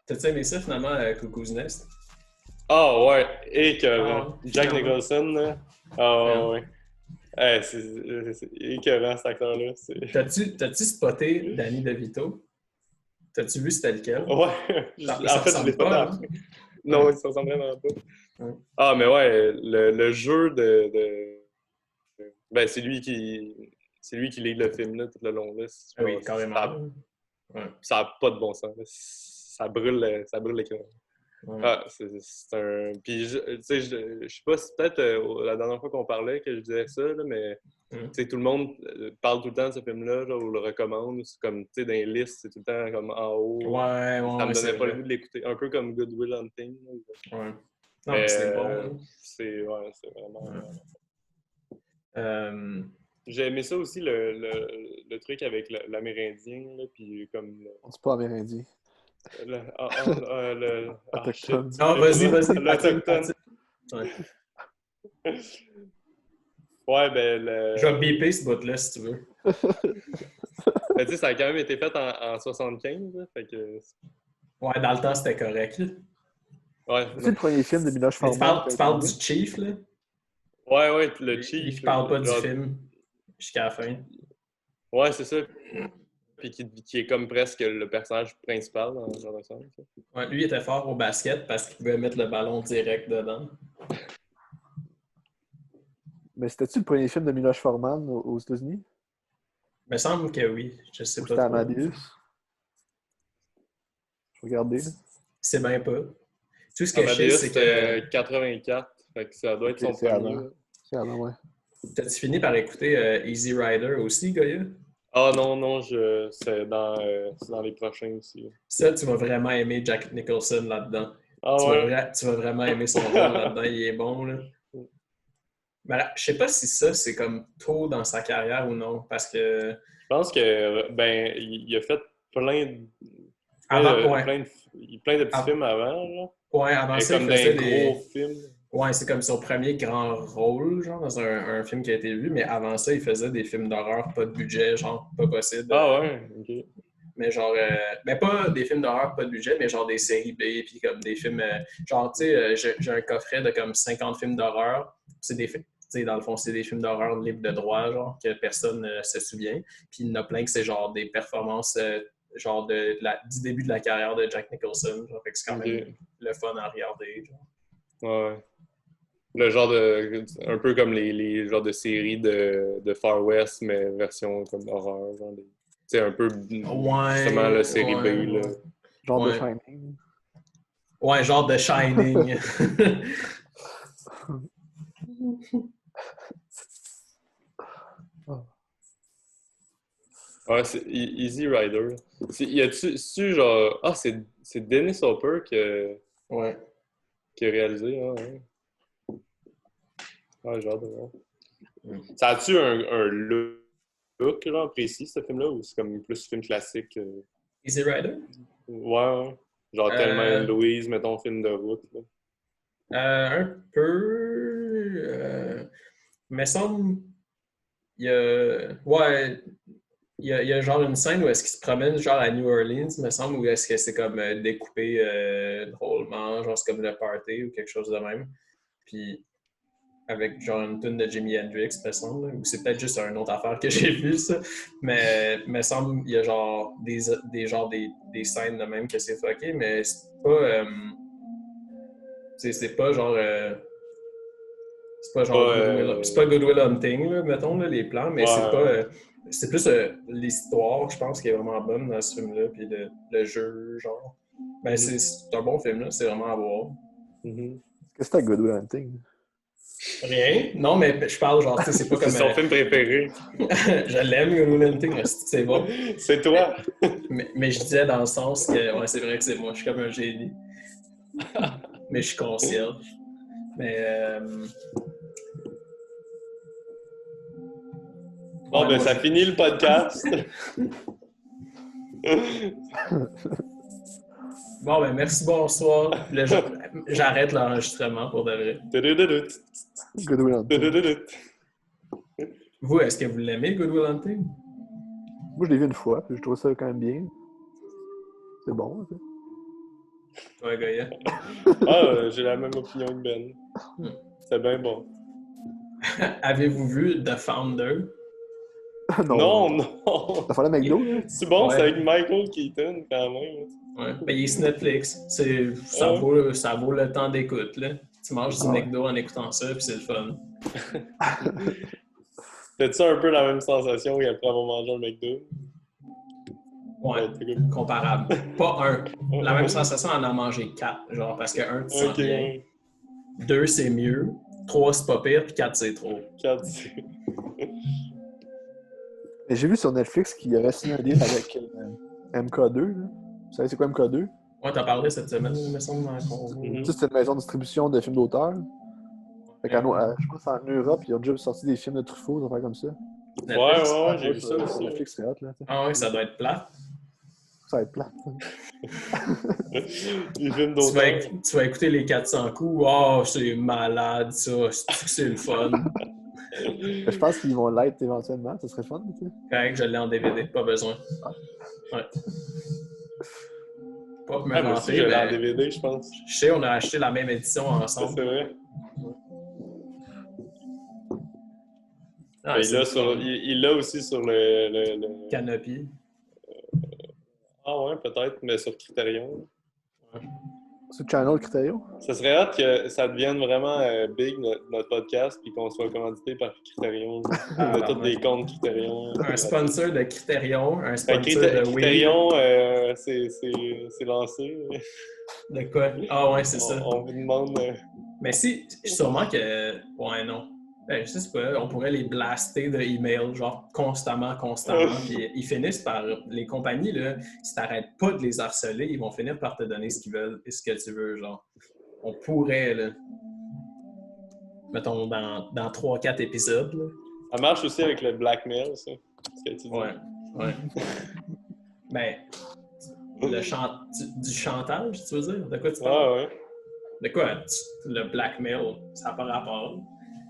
T'as-tu aimé ça finalement, Cuckoo's Nest? Ah ouais, et que Jack Nicholson, là. Ah ouais. C'est écœurant cet acteur-là. T'as-tu spoté Danny DeVito? T'as-tu vu c'était lequel? Ouais. En fait, je l'ai pas dans... Non, il s'en ressemble vraiment pas. Ouais. Ah, mais ouais, le jeu Ben, c'est lui qui lead le film là, tout le long. Là. Oui, carrément. Ça n'a pas de bon sens. Là. Ça brûle l'écran. Ouais. Ah, c'est un... Puis, tu sais, je sais pas si peut-être la dernière fois qu'on parlait que je disais ça, là, mais tu sais, tout le monde parle tout le temps de ce film-là, genre, ou le recommande. C'est comme, tu sais, dans les listes, c'est tout le temps comme en haut. Ouais, ça me donnait pas le goût de l'écouter. Un peu comme Good Will Hunting. Là. Ouais. Non, mais c'est bon. C'est vraiment... J'ai aimé ça aussi, le truc avec l'Amérindien, là, puis comme... On dit pas amérindien. Autochtone. Non, vas-y. L'Autochtone. Ouais, ben... Je vais biper ce bout-là, si tu veux. Ben, tu sais, ça a quand même été fait en 75, là, fait que... Ouais, dans le temps, c'était correct. Ouais. C'est le premier film de Miloš Forman. Tu parles du Chief, là? Ouais, le Chief. Il parle pas du film jusqu'à la fin. Ouais, c'est ça. Puis qui est comme presque le personnage principal dans le genre de sens. Ouais, lui, il était fort au basket parce qu'il pouvait mettre le ballon direct dedans. Mais c'était-tu le premier film de Miloš Forman aux États-Unis? Il me semble que oui. Je sais Ou pas. c'était Amadeus? Je vais regarder. C'est bien pas. Tout ce que Amadeus, je sais, c'est que... 84. Fait que ça doit être son premier. C'est avant, ouais. T'as-tu fini par écouter Easy Rider aussi, Goya? Ah non, c'est dans les prochains aussi. Ça, tu vas vraiment aimer Jack Nicholson là-dedans. Ah Tu vas vraiment aimer son rôle là-dedans. Il est bon, là. Mais là, je sais pas si ça, c'est comme tôt dans sa carrière ou non, parce que... Je pense que, ben, il a fait plein de petits films avant, là. Ouais, avant ça, il faisait des gros films. Ouais, c'est comme son premier grand rôle, genre, dans un film qui a été vu, mais avant ça, il faisait des films d'horreur, pas de budget, genre, pas possible. Ah ouais, ok. Mais genre, mais pas des films d'horreur, pas de budget, mais genre des séries B, puis comme des films, genre, tu sais, j'ai un coffret de comme 50 films d'horreur, c'est des films, tu sais, dans le fond, c'est des films d'horreur libres de droit, genre, que personne se souvient, puis il y en a plein que c'est genre des performances, genre, du début de la carrière de Jack Nicholson, genre, fait que c'est quand même le fun à regarder, genre. Ouais. Le genre de... Un peu comme les genres de séries de Far West, mais version comme horreur, genre des... C'est un peu justement la série B, là. Genre de Shining. Ouais, genre de Shining. Ouais, c'est Easy Rider. Y a-tu genre... Ah, c'est Dennis Hopper qui a réalisé, hein, ouais. Ouais, genre de voir. Ça a-tu un look genre précis, ce film-là, ou c'est comme plus film classique? Easy Rider? Ouais. Genre Thelma & Louise, mettons, film de route. Là. Un peu... mais semble... Il y a... Ouais... Il y a genre une scène où est-ce qu'il se promène genre à New Orleans, me semble, où est-ce que c'est comme découpé drôlement, genre c'est comme le party ou quelque chose de même. Puis avec genre une tune de Jimi Hendrix, me semble, ou c'est peut-être juste une autre affaire que j'ai vue, ça. Mais me semble il y a genre des scènes de même que c'est fucké, mais c'est pas... c'est pas genre... c'est pas genre c'est pas Good Will Hunting, là, mettons, là, les plans, mais c'est pas... c'est plus l'histoire, je pense, qui est vraiment bonne dans ce film-là, puis le jeu, genre. Ben, c'est un bon film, là, c'est vraiment à voir. Qu'est-ce que c'est Good Will Hunting? Rien. Non, mais je parle, genre, tu sais, c'est pas comme... C'est son film préféré. Je l'aime, Good Will Hunting, c'est bon. C'est toi! mais je disais dans le sens que, ouais, c'est vrai que c'est moi, je suis comme un génie. Mais je suis conscient. Mais... Bon, ben, ça finit le podcast. Bon, ben, merci, bonsoir. J'arrête l'enregistrement pour de vrai. Good Will Hunting. Vous, est-ce que vous l'aimez, Good Will Hunting? Moi, je l'ai vu une fois, puis je trouve ça quand même bien. C'est bon, ça. Ouais, Goya. J'ai la même opinion que Ben. C'est bien bon. Avez-vous vu The Founder? Non. Ça fallait McDo, là? C'est bon, c'est avec Michael Keaton, quand même. Ouais, ben, il est sur Netflix. Ça vaut le temps d'écoute, là. Tu manges du McDo en écoutant ça, puis c'est le fun. T'as-tu un peu la même sensation qu'après avoir mangé un McDo? Ouais, comparable. Pas un. La même sensation en a mangé 4, genre, parce que 1, tu sens bien. 2, c'est mieux. 3, c'est pas pire, puis 4, c'est trop. 4, c'est... Mais j'ai vu sur Netflix qu'il y aurait signé un deal avec MK2. Là. Vous savez c'est quoi MK2? Ouais, t'as parlé cette semaine, il me semble. Ça, c'est une maison de distribution de films d'auteur. Je pense qu'en Europe, ils ont déjà sorti des films de Truffaut, des affaires comme ça. Ouais, j'ai vu ça aussi. Netflix, c'est hot, là. Ah ouais, ça doit être plat. Ça va être plate. Les films d'auteur. Tu vas écouter les 400 coups. Oh, c'est malade, ça. C'est le fun. Je pense qu'ils vont l'être éventuellement. Ça serait fun, tu sais. Correct, je l'ai en DVD, pas besoin. Ouais. Pas pour me Moi aussi, vanter, je l'ai en mais DVD, je pense. je sais, on a acheté la même édition Ça, ensemble. c'est vrai. Ah, il l'a aussi sur le... Canopy. Ah ouais, peut-être, mais sur Criterion. Sur Channel Criterio? Ça serait hâte que ça devienne vraiment big, notre podcast, puis qu'on soit commandité par Criterion. On a tous des comptes Criterion. Un sponsor de Criterion, un sponsor de Weed. Criterion, c'est lancé. De quoi? Ah ouais, c'est ça. On vous demande... Mais si, sûrement que... Ouais, non. Ben, je sais pas, on pourrait les blaster de emails, genre constamment, puis ils finissent par... Les compagnies, là, si t'arrêtes pas de les harceler, ils vont finir par te donner ce qu'ils veulent et ce que tu veux, genre. On pourrait, là... Mettons, dans 3-4 épisodes, là. Ça marche aussi avec le blackmail, ça, ce que tu dis. Ouais. Ben, du chantage, tu veux dire? De quoi tu parles? Ah ouais. De quoi? Le blackmail, ça n'a pas rapport.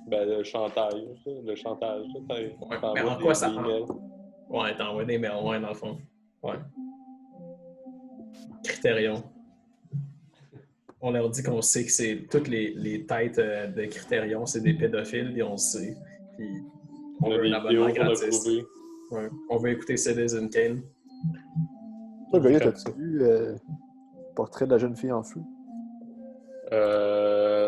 Ben, le chantage. Ouais, mais en quoi ça parle? Ouais, t'envoies des mails, ouais, dans le fond. Ouais. Criterion. On leur dit qu'on sait que c'est toutes les têtes de Criterion, c'est des pédophiles, puis on le sait. Puis on veut un abonnement gratis. Ouais. On veut écouter Citizen Kane. Toi, Goya, t'as-tu vu Portrait de la jeune fille en feu?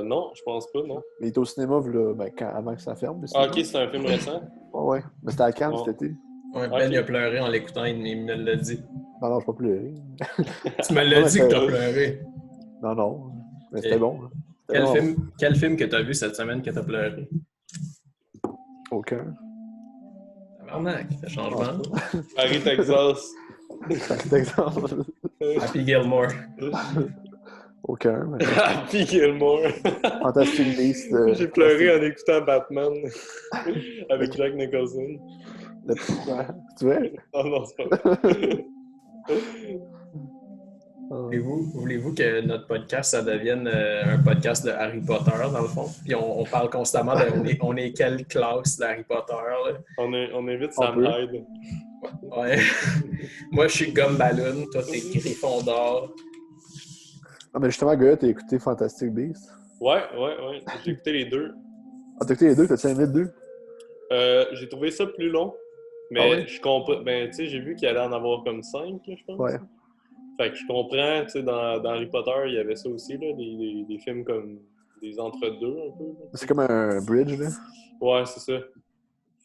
Non, je pense pas, non. Mais il était au cinéma là, avant que ça ferme. Ah, ok, c'est un film récent? Ouais. Mais c'était à Cannes cet été. Ouais, Ben, il a pleuré en l'écoutant, il me l'a dit. Non, je n'ai pas pleuré. Tu me l'as dit que t'as pleuré. Non. Mais c'était bon. Quel film que t'as vu cette semaine que t'as pleuré? Aucun. Tabarnak, ça change pas. Paris, Texas. Exemple. Happy Gilmore. Aucun. Mais... Happy Gilmore. Fantastic Beast. J'ai pleuré en écoutant Batman avec Jack Nicholson. Tu vois? Non, c'est pas vrai. Voulez-vous que notre podcast, ça devienne un podcast de Harry Potter, dans le fond? Puis on parle constamment de on est quelle classe d'Harry Potter, là? On invite Sam Hyde. Ouais. Moi, je suis Gumballoon, toi, t'es Gryffondor. Ah, mais justement, Goya, t'as écouté Fantastic Beast? Ouais. J'ai écouté les deux. Ah, t'as écouté les deux? T'as-tu aimé les deux? J'ai trouvé ça plus long. Mais je comprends. Ben, tu sais, j'ai vu qu'il allait en avoir comme 5, je pense. Ouais. Fait que je comprends, tu sais, dans Harry Potter, il y avait ça aussi, là, des films comme des entre-deux, un peu. C'est comme un bridge, là? Ouais, c'est ça.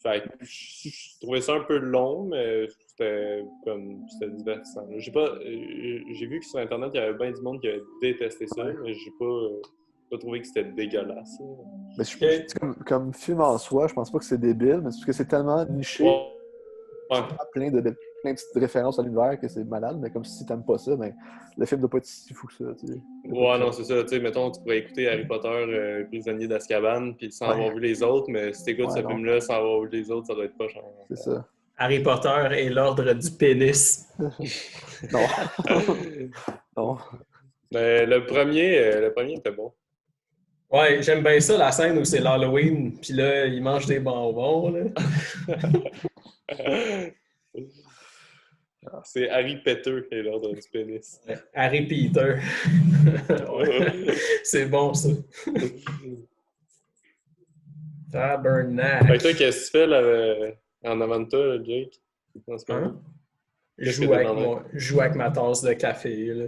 Fait que je trouvais ça un peu long, mais c'était divertissant. J'ai vu que sur Internet, il y avait bien du monde qui avait détesté ça, mais j'ai pas trouvé que c'était dégueulasse. Là. Mais comme film en soi, je pense pas que c'est débile, mais c'est parce que c'est tellement niché. Ouais. Plein de petites références à l'univers que c'est malade, mais comme si t'aimes pas ça, ben, le film doit pas être si fou que ça. Tu sais. Ouais, non, c'est ça. Tu sais, mettons, tu pourrais écouter Harry Potter, Prisonnier d'Azkaban, puis sans avoir vu les autres, mais si t'écoutes ce film-là sans avoir vu les autres, ça doit être pas cher. C'est ça. Harry Potter et l'ordre du pénis. Non. Non. Mais le premier était bon. Ouais, j'aime bien ça, la scène où c'est l'Halloween, puis là, ils mangent des bonbons, là. C'est Harry Peter et l'ordre du pénis. Harry Peter. Ouais. C'est bon, ça. Tabernacle. Fait que toi, qu'est-ce que tu fais là, en avant de toi, là, Jake? En ce moment? Je joue avec ma tasse de café, là.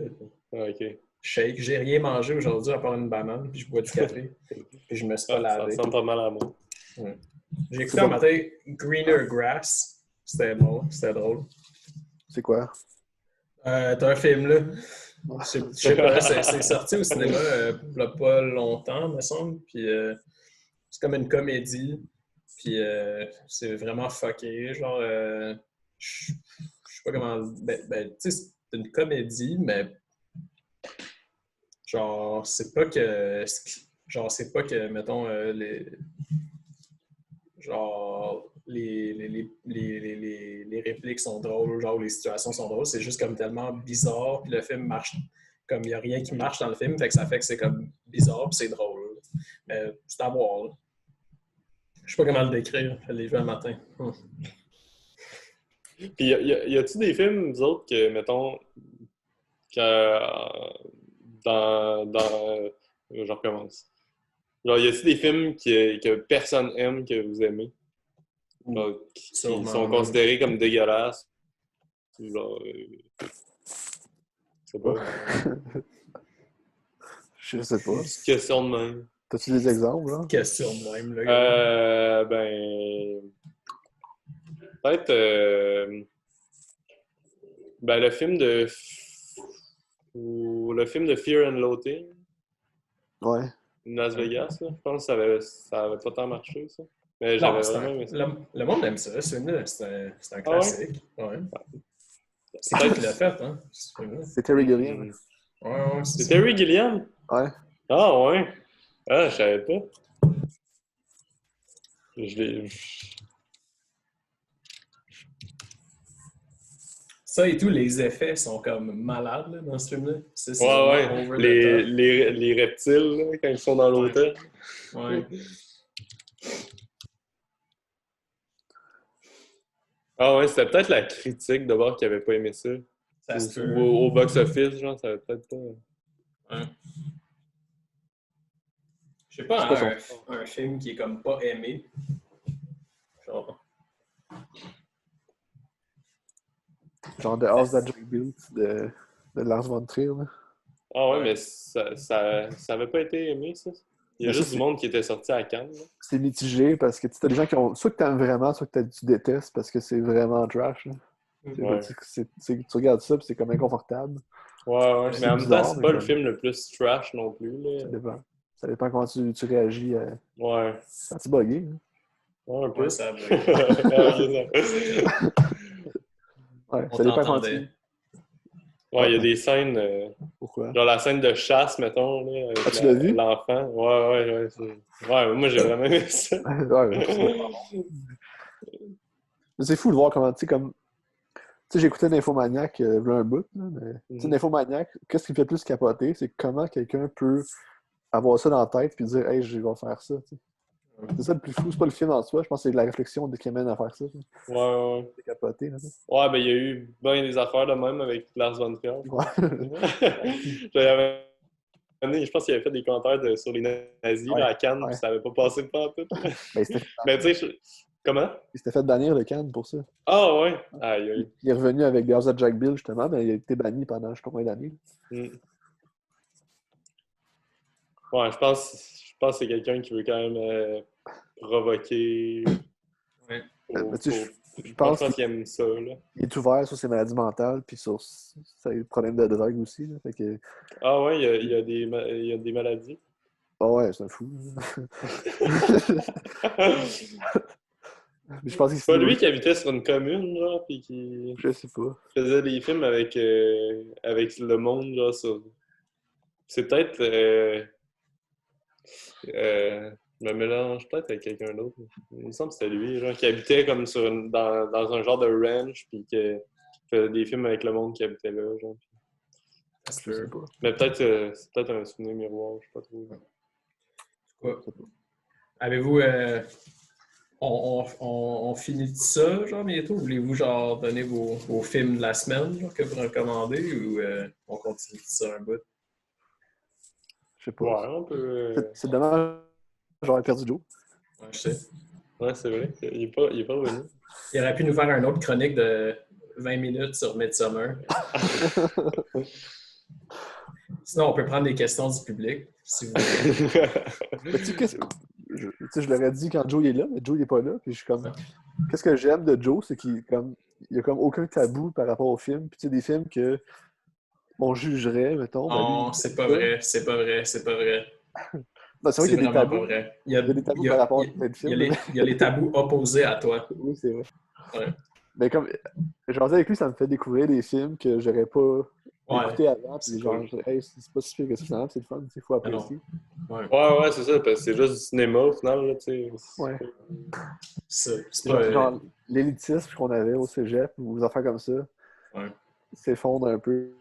Ah, ok. Shake. J'ai rien mangé aujourd'hui à part une banane, puis je bois du café. Puis je me suis pas lavé. Ça ressemble pas mal à moi. Ouais. J'ai écouté un matin Greener Grass. C'était bon, c'était drôle. C'est quoi? T'as un film, là. Je sais pas, c'est sorti au cinéma il y a pas longtemps, me semble. Puis c'est comme une comédie. Puis c'est vraiment fucké. Genre, je sais pas comment. Ben tu sais, c'est une comédie, mais genre, c'est pas que. Genre, c'est pas que, mettons, genre, les répliques sont drôles, genre les situations sont drôles. C'est juste comme tellement bizarre, puis le film marche comme il n'y a rien qui marche dans le film, fait que c'est comme bizarre, puis c'est drôle. Mais c'est à voir, là. Je sais pas comment le décrire, je l'ai vu un matin. Puis y a-tu des films, vous autres, que, mettons, que je recommence. Genre, y a-t-il des films que personne aime, que vous aimez? Genre, qui sont considérés comme dégueulasses? Genre, je sais pas. Je sais pas. Question de même. T'as-tu des exemples, là? Question de même, là. Peut-être le film de Fear and Loathing. Ouais. Las Vegas, là. Je pense que ça avait pas tant marché, ça. Mais j'avais vraiment aimé ça. Le monde aime ça. C'est un classique. Ouais. C'est peut-être qu'il l'a fait, hein? C'est Terry Gilliam. Ouais, c'est Terry Gilliam? Ouais. Ah, ouais. Ah, je savais pas. Je l'ai... Ça et tout, les effets sont comme malades là, dans ce film-là. Ouais. Les reptiles, là, quand ils sont dans l'hôtel. Ouais. Ah ouais, c'était peut-être la critique de voir qui avait pas aimé ça. Ça se peut. Au box-office, genre, ça avait peut-être pas... Ouais. Je sais pas, un film qui est comme pas aimé. Genre The House That Jack Built de Lars von Trier. Là. Ah ouais, mais ça avait pas été aimé, ça. Il y a juste du monde qui était sorti à Cannes. Là. C'est mitigé parce que tu as des gens qui ont... Soit que t'aimes vraiment, soit que tu détestes parce que c'est vraiment trash. Là. Ouais. Tu regardes ça et c'est comme inconfortable. Ouais. Mais en même temps, c'est pas le film le plus trash non plus. Là. Ça dépend comment tu réagis. Ouais. Ça a-tu bugué? Hein? Ouais, un peu. Ouais, ça a bugué. Ouais, ça dépend comment tu... Ouais, il y a des scènes... Pourquoi? Genre la scène de chasse, mettons, là, avec tu l'as vu? l'enfant. Ouais, moi j'ai vraiment aimé ça. Mais c'est fou de voir comment, tu sais, comme... Tu sais, j'écoutais Nymphomaniac il y a un bout, là, mais... Tu sais, Nymphomaniac, qu'est-ce qui me fait plus capoter? C'est comment quelqu'un peut avoir ça dans la tête puis dire « Hey, je vais faire ça », tu sais. C'est ça le plus fou, c'est pas le film en soi, je pense que c'est la réflexion qui amène à faire ça. Ouais. C'est capoté, là. Ouais, ben il y a eu bien des affaires de même avec Lars von Trier. Ouais. Je pense qu'il avait fait des commentaires sur les nazis là, à Cannes, puis ça avait pas passé pas en tout. Mais tu sais, comment? Il s'était fait bannir de Cannes pour ça. Ah ouais? Aïe. Il est revenu avec The House of Jack Bill, justement, mais il a été banni pendant je sais pas combien d'années. Ouais, je pense que c'est quelqu'un qui veut quand même provoquer. Ouais. Je pense qu'il aime ça. Là. Il est ouvert sur ses maladies mentales puis sur ses problèmes de drogue aussi. Là. Fait que... Ah ouais, il y a des maladies. Ah ouais, c'est un fou. Mais je pense que c'est pas lui qui habitait sur une commune, genre, puis qui... Je sais pas. Faisait des films avec le monde, genre, sur... C'est peut-être... je me mélange peut-être avec quelqu'un d'autre. Il me semble que c'était lui, genre, qui habitait comme dans un genre de ranch, puis qui faisait des films avec le monde qui habitait là, genre. Je sais pas. Mais peut-être c'est peut-être un souvenir miroir, je sais pas trop. Ouais. Avez-vous... On finit ça, genre, bientôt? Voulez-vous, genre, donner vos films de la semaine, genre, que vous recommandez, ou on continue ça un bout? Je sais pas. Ouais, on peut... C'est dommage, j'aurais perdu Joe. Ouais, je sais. Ouais, c'est vrai. Il est pas revenu. Il aurait pu nous faire une autre chronique de 20 minutes sur Midsommar. Sinon, on peut prendre des questions du public, si vous voulez. Je l'aurais dit quand Joe est là, mais Joe n'est pas là. Puis je suis comme. Qu'est-ce que j'aime de Joe, c'est qu'il n'y a comme aucun tabou par rapport au film. Puis tu sais, des films que on jugerait, mettons. Non, c'est pas vrai. Non, c'est vrai qu'il y a des tabous. Pas vrai. Il y a des tabous par rapport à plein films. Il y a les tabous opposés à toi. Oui, c'est vrai. Ouais. Mais comme. Genre, avec lui, ça me fait découvrir des films que j'aurais pas écouté avant. Puis genre, hey, c'est pas si pire que ça, finalement, c'est le fun, il faut apprécier. Ouais, c'est ça, parce que c'est juste du cinéma au final, là, tu sais. Ouais. C'est Genre, l'élitisme qu'on avait au cégep, ou des affaires comme ça, s'effondre un peu.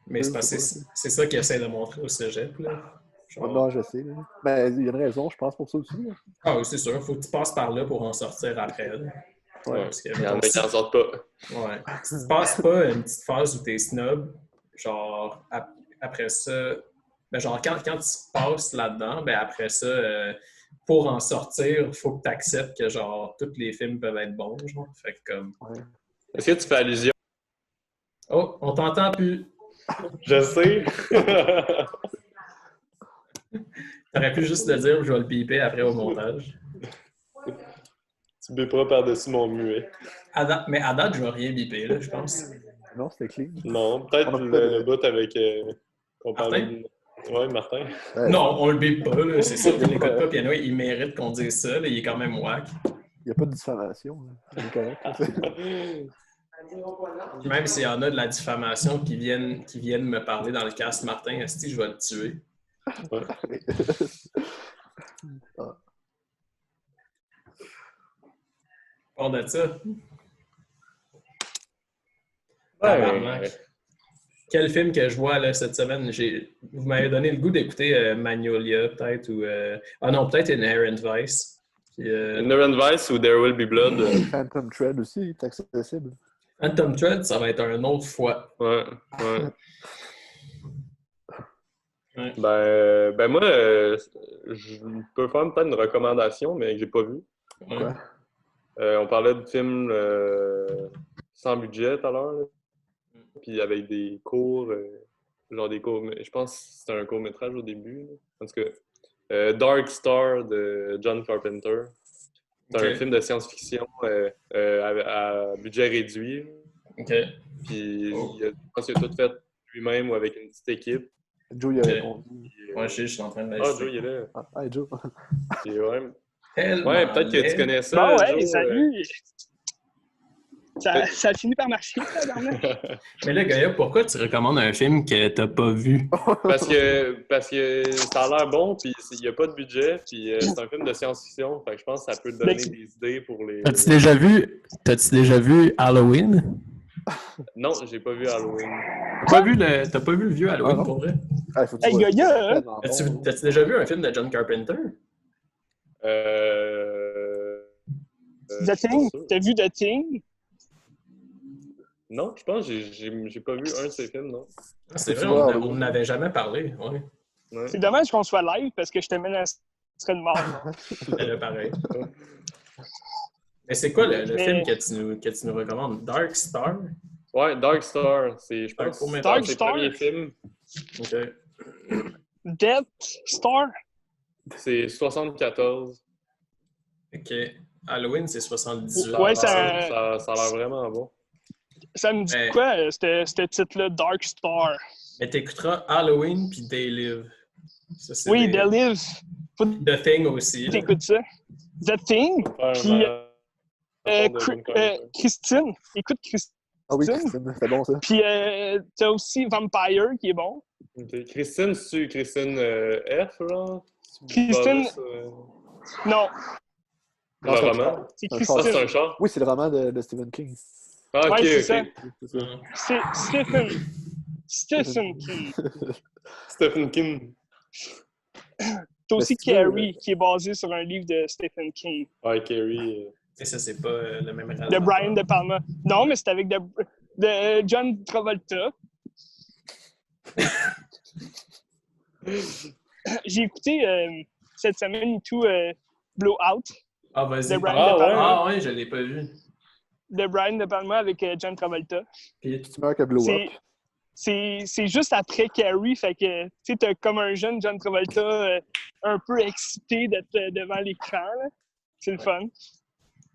Mais c'est parce que c'est ça qu'ils essaient de montrer au cégep, là. Genre... Non, je sais. Là. Mais il y a une raison, je pense, pour ça aussi. Là. Ah oui, c'est sûr. Faut que tu passes par là pour en sortir après. Là. Ouais, parce que, il y en a qui n'en sortent pas. Ouais. Si tu passes pas une petite phase où t'es snob, genre, après ça... Ben genre, quand tu passes là-dedans, ben après ça, pour en sortir, il faut que tu acceptes que, genre, tous les films peuvent être bons, genre. Fait que comme... Ouais. Est-ce que tu fais allusion? Oh, on t'entend plus. Je sais. T'aurais pu juste le dire, je vais le biper après au montage. Tu biperas par-dessus mon muet. Mais à date, je vais rien biper, là, je pense. Non, c'était clean. Non, peut-être le bout avec... qu'on parlait Martin? Ouais, Martin. Non, on le bip pas, là. C'est sûr qu'il n'écoute pas. Puis anyway, il mérite qu'on dise ça. Là. Il est quand même whack. Il n'y a pas de diffamation. C'est correct. Même s'il y en a de la diffamation qui viennent me parler dans le cast, Martin, esti, je vais le tuer. Ouais. Hors de ça. Ouais. Quel film que je vois là, cette semaine? Vous m'avez donné le goût d'écouter Magnolia, peut-être, ou... Ah non, peut-être Inherent Vice. Inherent Vice ou There Will Be Blood. Phantom Thread aussi est accessible. Phantom Thread, ça va être une autre fois. Ouais. Ben moi, je peux faire peut-être une recommandation, mais que j'ai pas vu. Ouais. On parlait de films sans budget tout à l'heure, puis avec des cours, genre des cours, je pense que c'était un court-métrage au début. Là. En tout cas, Dark Star de John Carpenter. C'est un film de science-fiction à budget réduit. OK. Puis je pense qu'il a tout fait lui-même ou avec une petite équipe. Joe, il a répondu. Ouais, je suis en train de Ah, Joe, il est là. Ah, hey, Joe. Puis, ouais, peut-être que laid. tu connais ça. Bon, ouais, Joe, salut! Ça a fini par marcher, ça, dernièrement. Mais là, Gaïa, pourquoi tu recommandes un film que t'as pas vu? Parce que ça a l'air bon, puis il n'y a pas de budget, puis c'est un film de science-fiction. Fait que je pense que ça peut te donner des idées pour les... T'as-tu déjà vu Halloween? Non, j'ai pas vu Halloween. T'as pas vu le vieux Halloween, pour vrai? Hey, Gaïa, hein? T'as-tu déjà vu un film de John Carpenter? The Thing? T'as vu The Thing? Non, je pense que j'ai pas vu un de ces films, non. Ah, c'est vrai, on n'avait jamais parlé. Ouais. C'est dommage qu'on soit live parce que je te mets dans serait de mort. C'était pareil. Mais c'est quoi le film que tu nous recommandes? Dark Star? Ouais, Dark Star. Je pense que c'est Dark le Star? premier film. OK. Death Star? C'est 74. OK. Halloween, c'est 78. Ouais, ça a l'air vraiment bon. Ça me dit quoi, ce titre-là, Dark Star? Mais t'écouteras Halloween puis They Live. Ça, oui, They Live. The Thing aussi. T'écoutes ça. The Thing. Puis Christine. Écoute Christine. Ah oui, Christine, c'est bon ça. Puis t'as aussi Vampire qui est bon. Okay. Christine, c'est Christine F, là? Christine... Non. Le roman? C'est Christine. Ah, c'est un chat? Oui, c'est le roman de Stephen King. Ah, ok, ouais, ok. C'est Stephen King. Stephen King. T'as aussi Carrie, qui est basé sur un livre de Stephen King. Ouais, Carrie. Et ça, c'est pas le même réalisateur. De Brian De Palma. Non, mais c'est avec de John Travolta. J'ai écouté cette semaine tout Blowout. Ah, vas-y. Ouais, je l'ai pas vu. De Brian De Palma avec John Travolta. Puis tu meurs que Blowout. C'est juste après Carrie, fait que tu sais, t'as comme un jeune John Travolta un peu excité d'être devant l'écran. C'est le fun.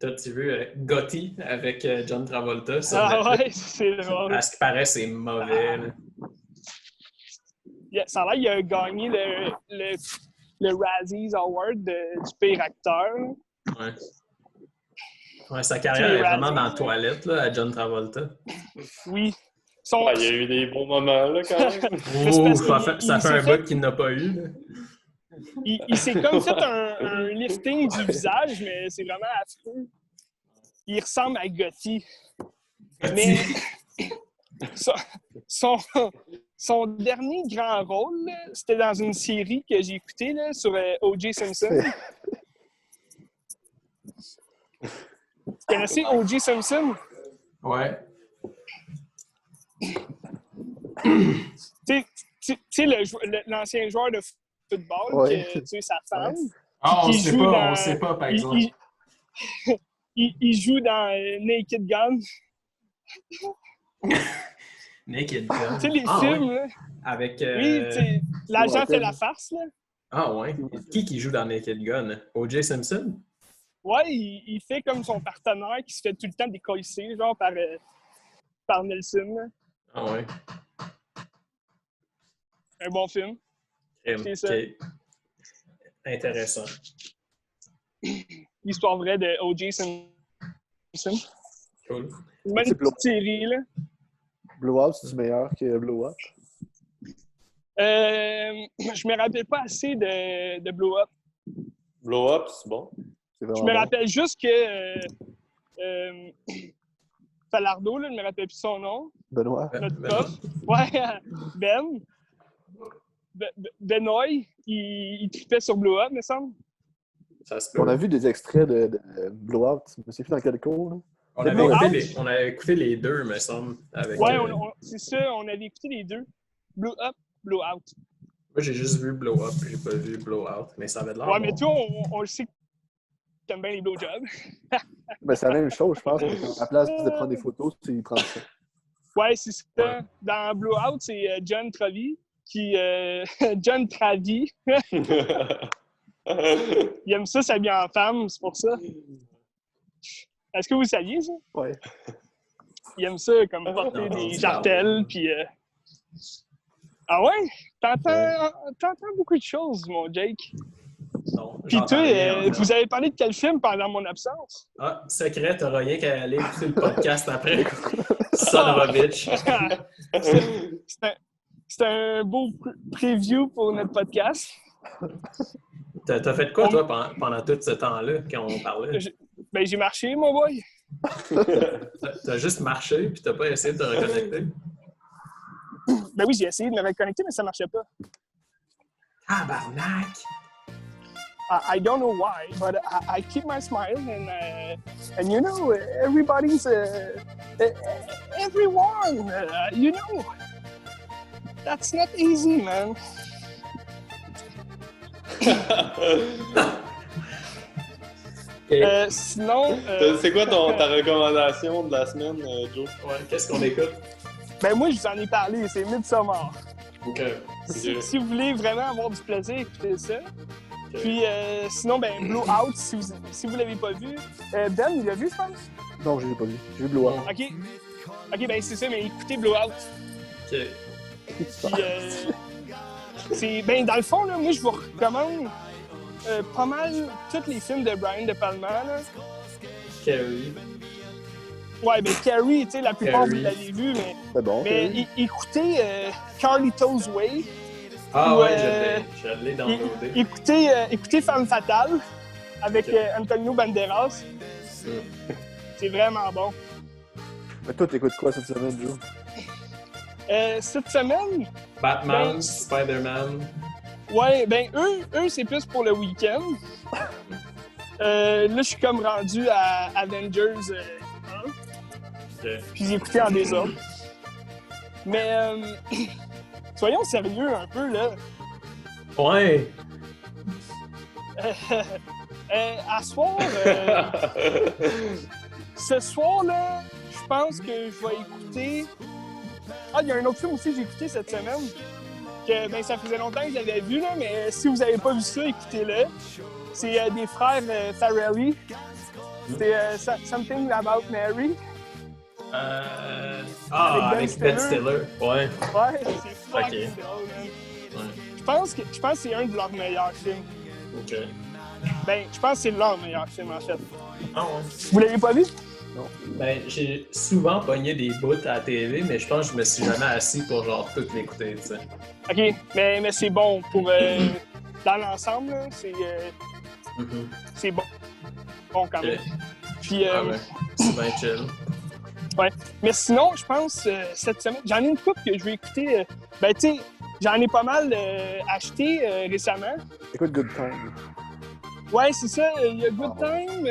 T'as-tu vu Gotti avec John Travolta? Ouais, c'est drôle. À ce qui paraît, c'est mauvais. Ça a l'air qu'il a gagné le Razzies Award du pire acteur. Ouais, sa carrière est vraiment dans la toilette là, à John Travolta. Oui. Il y a eu des bons moments, là, quand même. Ça fait un bout qu'il n'a pas eu. Là. Il s'est comme fait un lifting du visage, mais c'est vraiment affreux. Il ressemble à Gotti. Mais son dernier grand rôle, là, c'était dans une série que j'ai écoutée là, sur O.J. Simpson. Tu connaissez O.J. Simpson? Ouais. Tu sais, l'ancien joueur de football ouais. qui a tué sa femme. Ah, on sait pas, par exemple. Il joue dans Naked Gun. Naked Gun. Tu sais, les films, ouais. là. Avec. Oui, tu sais, l'agent fait la farce, là. Ah, ouais. Qui joue dans Naked Gun? O.J. Simpson? Ouais, il fait comme son partenaire qui se fait tout le temps décoller, genre par Nelson. Là. Ah, ouais. Un bon film. C'est ça. Okay. Intéressant. L'histoire vraie de O.J. Simpson. Cool. Même une petite série, là. Blow Up, c'est meilleur que Blow Up? Je me rappelle pas assez de Blow Up. Blow Up, c'est bon. Je me rappelle juste que Falardeau, là, je me rappelle plus son nom. Benoît. Notre prof. Ouais, Benoît, il tripait sur Blow Up, me semble. Ça se peut. On a vu des extraits de Blow Up. Je me souviens plus dans quel cours. Là. On avait écouté les deux, me semble. Avec, ouais, c'est ça, on avait écouté les deux. Blow Up, Blow Out. Moi, j'ai juste vu Blow Up, j'ai pas vu Blow Out, mais ça avait l'air. Ouais, bon. mais toi, on le sait que t'aimes bien les blowjobs. Ben, c'est la même chose, je pense. À la place de prendre des photos, tu prends ça. Ouais, c'est ça. Ouais. Dans Blow Out, c'est John Travi qui. John Travi. Il aime ça s'habiller en femme, c'est pour ça. Est-ce que vous saviez ça? Ouais. Il aime ça, comme porter des jartelles, puis. Ah ouais? T'entends beaucoup de choses, mon Jake. Non, puis toi, vous avez parlé de quel film pendant mon absence? Ah, secret, t'auras rien qu'à aller écouter le podcast après. Son of a bitch. C'est un beau preview pour notre podcast. T'as fait quoi, toi, pendant tout ce temps-là, quand on parlait? Ben, j'ai marché, mon boy. T'as juste marché, puis t'as pas essayé de te reconnecter? Ben oui, j'ai essayé de me reconnecter, mais ça marchait pas. Ah, barnac! I don't know why, but I keep my smile, and you know, everybody's, everyone, you know, that's not easy, man. Sinon... c'est quoi ta recommandation de la semaine, Joe? Ouais, qu'est-ce qu'on écoute? Ben moi, je vous en ai parlé, c'est Midsommar. OK. Si vous voulez vraiment avoir du plaisir, écoutez ça. Okay. Puis sinon, ben Blow Out, si vous l'avez pas vu. Ben, il l'a vu, je pense? Non, je l'ai pas vu. J'ai vu Blow Out. OK, ben c'est ça, mais écoutez Blow Out. OK. Puis, ben dans le fond, là, moi, je vous recommande pas mal tous les films de Brian De Palma, là. Carrie. Ouais, ben Carrie, tu sais, la plupart, vous l'avez vu, mais... C'est bon, mais écoutez Carlito's Way. Ah ouais, je l'ai downloadé. Écoutez Femme Fatale avec Antonio Banderas. C'est vraiment bon. Mais toi, t'écoutes quoi cette semaine, Joe? Cette semaine... Batman, Spider-Man. Ouais, ben eux c'est plus pour le week-end. Là, je suis comme rendu à Avengers 1. Okay. Puis j'ai écouté en désordre. Mais soyons sérieux un peu, là. Ouais. À soir, ce soir-là, je pense que je vais écouter... Ah, il y a un autre film aussi que j'ai écouté cette semaine. Que, ben, ça faisait longtemps que je l'avais vu, là, mais si vous n'avez pas vu ça, écoutez-le. C'est des frères Farrelly. C'est Something About Mary. Avec Ben Stiller. Ouais. Ouais, c'est fucking drôle. Hein. Ouais. Je pense que c'est un de leurs meilleurs films. OK. Ben, je pense que c'est leur meilleur film, en fait. Ah ouais. Vous l'avez pas vu? Non. Ben, j'ai souvent pogné des bouts à la TV, mais je pense que je me suis jamais assis pour genre tout l'écouter, tu sais. OK, mais c'est bon pour dans l'ensemble, là, c'est bon. Bon, quand même. Puis, c'est bien chill. Ouais. Mais sinon, je pense, cette semaine, j'en ai une couple que je vais écouter. Tu sais, j'en ai pas mal acheté récemment. Écoute Good Time. Ouais, c'est ça. Il y a Good Time.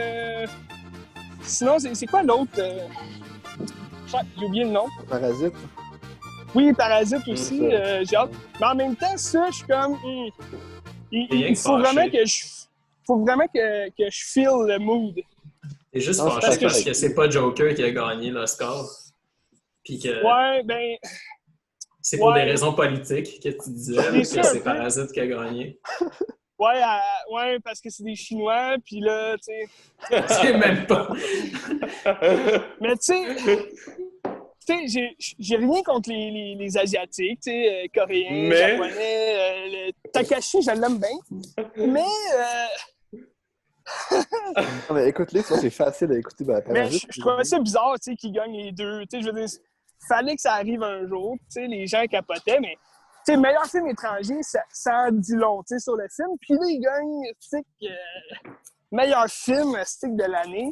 Sinon, c'est quoi l'autre? J'ai oublié le nom. Parasite. Oui, Parasite aussi. J'ai hâte. Mais en même temps, ça, je suis comme... Il faut vraiment que je feel le mood. C'est juste fâché parce que c'est pas Joker qui a gagné l'Oscar. Puis que... Ouais, ben... C'est pour des raisons politiques que tu disais, que c'est Parasite qui a gagné. Ouais, parce que c'est des Chinois, puis là, tu sais... C'est même pas... Mais tu sais, j'ai rien contre les Asiatiques, tu sais, Coréens, Japonais, Takashi, je l'aime bien. Mais... Non, mais écoute-les, ça, c'est facile à écouter. Mais je trouvais ça bizarre, tu sais, qu'ils gagnent les deux. Tu sais, je veux dire, fallait que ça arrive un jour. Tu sais, les gens capotaient, mais... Tu sais, meilleur film étranger, ça en dit long, tu sais, sur le film. Puis là, il gagne, tu sais, meilleur film, stick de l'année.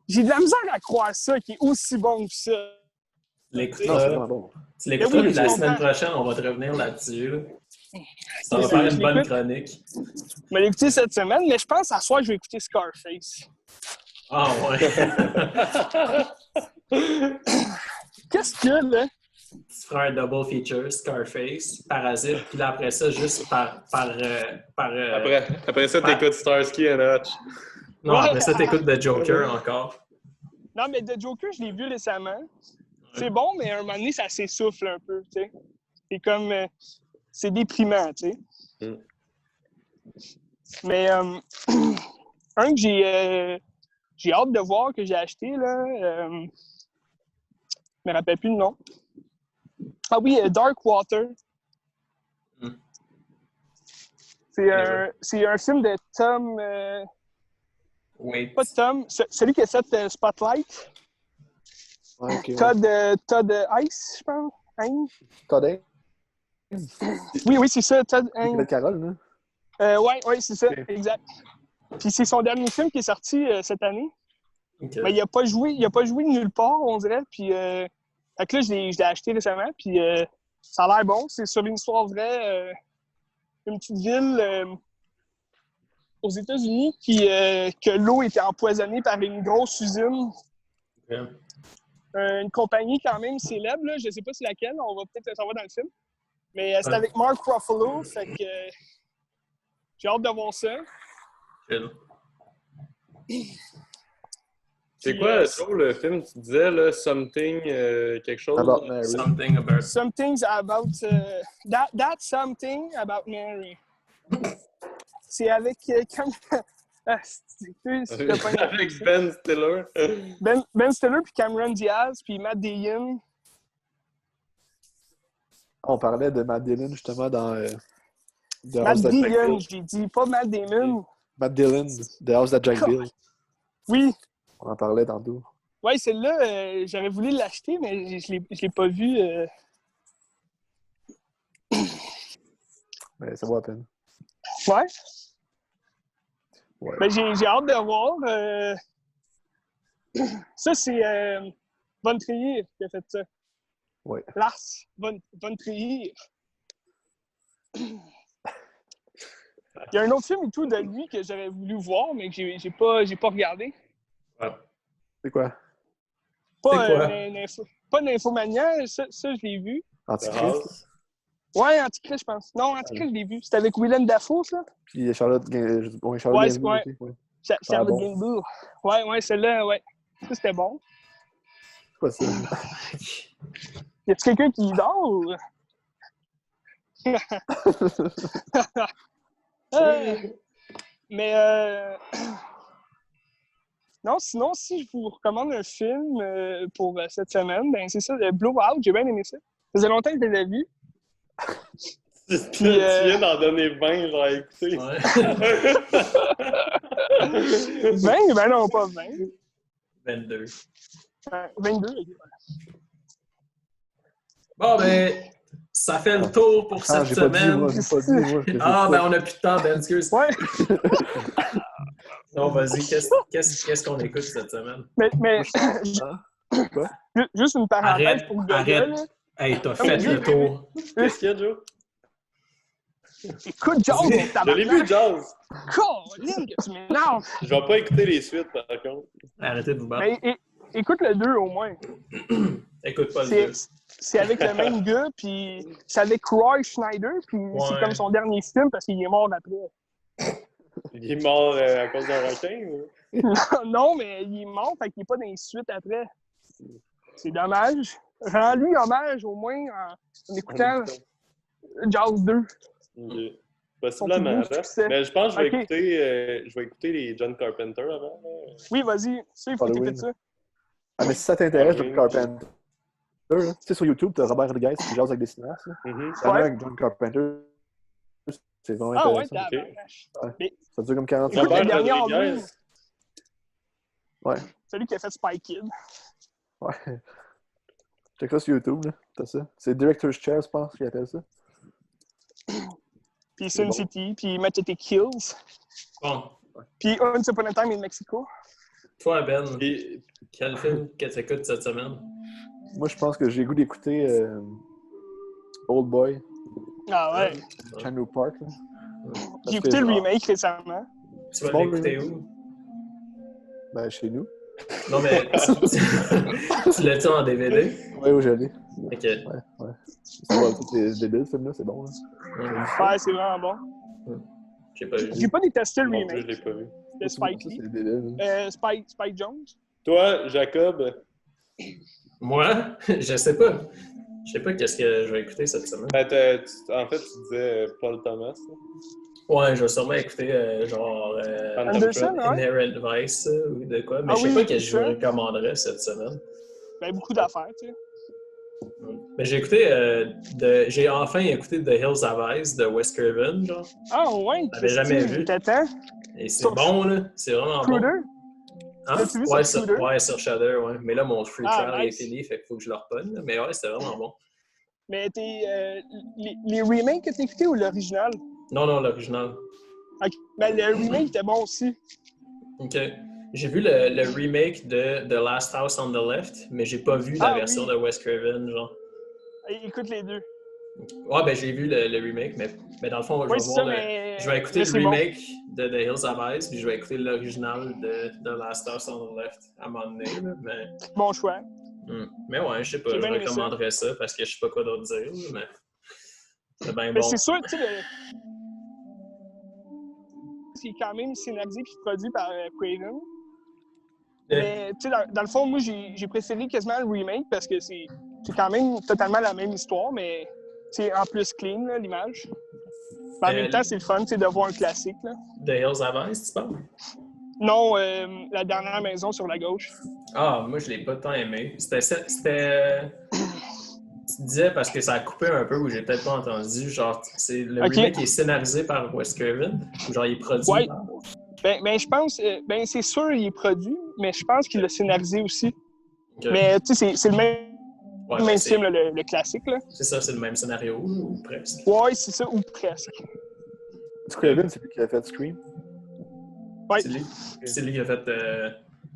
J'ai de la misère à croire ça, qui est aussi bon que ça. Tu l'écouteras, puis la semaine prochaine, on va te revenir là-dessus. Là. Ça va faire une bonne chronique. Je vais l'écouter cette semaine, mais je pense à soir, je vais écouter Scarface. Ah ouais! Qu'est-ce qu'il y a, là? Tu feras un double feature, Scarface, Parasite, puis là, après ça, juste Après ça, t'écoutes Starsky and Hutch. Non, après ça, t'écoutes The Joker encore. Non, mais The Joker, je l'ai vu récemment. C'est bon, mais à un moment donné, ça s'essouffle un peu, tu sais. C'est comme... c'est déprimant, tu sais. Mais un que j'ai hâte de voir, que j'ai acheté, là... je me rappelle plus le nom. Ah oui, Dark Water. C'est un film de Tom... Oui. Pas Tom, celui qui a fait Spotlight. Okay, Todd Ice, je pense. Hein? Todd Haynes? Oui, c'est ça, Todd Haynes. Avec Carole, là? Oui, c'est ça, okay. Exact. Puis c'est son dernier film qui est sorti cette année. Okay. Mais il n'a pas joué nulle part, on dirait. Puis fait que là, je l'ai acheté récemment. Puis ça a l'air bon. C'est sur une histoire vraie. Une petite ville aux États-Unis que l'eau était empoisonnée par une grosse usine. Okay. Une compagnie quand même célèbre, là. Je ne sais pas c'est laquelle, on va peut-être le savoir dans le film. Mais c'est avec Mark Ruffalo, fait que j'ai hâte de voir ça. C'est quoi, Joe, le film, tu disais, là, Something, quelque chose? About Mary. Something's about... That's Something About Mary. C'est avec... avec Ben Stiller. Ben Stiller, puis Cameron Diaz, puis Matt Dillon. On parlait de Matt Dillon, justement, dans... Matt Dillon, j'ai dit, pas Matt Damon. Matt Dillon, The House That Jack Built. Oui. On en parlait tantôt. Oui, celle-là, j'aurais voulu l'acheter, mais je l'ai pas vue. Mais ça vaut la peine. Ouais. Ouais. Ben, j'ai hâte de voir. Ça, c'est Von Trier qui a fait ça. Oui. Lars Von Trier. Il y a un autre film et tout de lui que j'aurais voulu voir, mais que j'ai pas regardé. Ouais. C'est quoi? Pas Nymphomania, ça je l'ai vu. Antichrist? Ouais, Antichrist, je pense. Non, Antichrist, je l'ai vu. C'était avec Willem Dafoe, ça? Puis Charlotte Gainsbourg. Charlotte Gainsbourg. Ouais, celle-là, ouais. Ça, c'était bon. C'est quoi ça? Y a-tu quelqu'un qui dort ou... Mais non, sinon, si je vous recommande un film pour cette semaine, ben c'est ça, le Blowout, j'ai bien aimé ça. Ça faisait longtemps que je l'avais vu. Tu viens d'en donner 20, genre, écoutez. Ouais. 20? Ben non, pas 20. 22. 22, ok. Bon, ben, ça fait le tour pour cette j'ai pas dit, semaine. moi, j'ai pas dit, moi. Ah, ben on a plus de temps, Ben, excuse. Ouais. Non, vas-y, qu'est-ce qu'on écoute cette semaine? Mais Quoi? juste une parenthèse Arrête, pour Goya. arrête. Hey, t'as fait le tour. Qu'est-ce qu'il y a, Joe? Écoute, Jazz, mon Je l'ai tabarnak. vu, Jazz. Colin, que tu m'énerves. Je vais pas écouter les suites, par contre. Arrêtez de vous battre. Mais écoute le 2 au moins. Écoute pas le 2. C'est avec le même gars, puis c'est avec Roy Schneider, puis c'est comme son dernier film parce qu'il est mort après. Il est mort à cause d'un requin, ou? Non, mais il est mort, fait qu'il n'est pas dans les suites après. C'est dommage. Rends-lui hommage au moins en écoutant Jazz 2. Okay. Possiblement. Mais je pense que je vais écouter les John Carpenter avant. Oui, vas-y. Ça, il faut t'écouter ça. Ah, mais si ça t'intéresse, John Carpenter, tu sais, sur YouTube, t'as Robert Rodriguez qui jase avec des cinéastes. Avec John Carpenter, c'est vraiment intéressant. Ah ouais, ouais. Ça dure comme 40 minutes. Robert Rodriguez. Ouais. Celui qui a fait Spy Kid. Ouais. Check ça sur YouTube, là. T'as ça. C'est Director's Chair, je pense, qu'il appelle ça. Puis Sin City, puis Machete Kills. Bon. Puis Once Upon a Time in Mexico. Toi, Ben, quel film que tu écoutes cette semaine? Moi, je pense que j'ai le goût d'écouter Old Boy. Ah ouais. Chan-Wook Park. J'ai écouté le remake récemment. Tu vas l'écouter où? Ben, chez nous. Non, mais tu l'as-tu en DVD? Oui, je l'ai. Ok. Ouais. C'est débile, ce film-là, c'est bon. Là. Ouais, c'est vraiment bon. J'ai pas vu. J'ai pas détesté le remake. Je l'ai pas vu. De Spike Lee. C'est débile. Spike Jones. Toi, Jacob? Moi? Je sais pas. Je sais pas qu'est-ce que je vais écouter cette semaine. En fait, tu disais Paul Thomas. Ouais, je vais sûrement écouter genre Anderson, Inherent Vice ou de quoi. Mais je sais pas qu'est-ce que je vous recommanderais cette semaine. Ben, beaucoup d'affaires, tu sais. Mais j'ai écouté, j'ai enfin écouté The Hills Have Eyes de Wes Craven, genre. Ah ouais? Je l'avais jamais vu. T'attends? Et c'est bon, là. C'est vraiment Shudder? bon. Hein? As-tu vu sur Shudder, ouais. Mais là, mon free trial nice. est fini, fait qu'il faut que je le repogne. Mais ouais, c'était vraiment bon. Mais les remakes que t'as écoutés ou l'original? Non, l'original. Okay. Ben, le remake était bon aussi. OK. J'ai vu le remake de The Last House on the Left, mais j'ai pas vu la version de Wes Craven, genre. Écoute les deux. Ouais, ben j'ai vu le remake, mais dans le fond, je vais écouter le remake de The Hills Have Eyes, puis je vais écouter l'original de The Last House on the Left à un moment donné. Mais... Bon choix. Mais ouais, je sais pas, je recommanderais ça parce que je sais pas quoi d'autre dire, mais c'est bien bon. Mais c'est sûr, tu sais, c'est quand même scénarisé et produit par Craven. Mais tu sais, dans le fond, moi, j'ai préféré quasiment le remake parce que c'est quand même totalement la même histoire, mais c'est en plus clean, là, l'image. Mais en même temps, c'est le fun de voir un classique. Là. The Hills Have Eyes, tu parles? Non, La dernière maison sur la gauche. Ah, moi, je l'ai pas tant aimé. C'était... Tu disais parce que ça a coupé un peu ou j'ai peut-être pas entendu. Genre, c'est le remake est scénarisé par Wes Craven ou genre il est produit par... Ben, je pense... Ben, c'est sûr il est produit, mais je pense qu'il l'a scénarisé aussi. Okay. Mais, tu sais, c'est le même film, le classique, là. C'est ça, c'est le même scénario, ou presque. Ouais, c'est ça, ou presque. Craven, c'est lui qui a fait Scream? Ouais. C'est lui qui a fait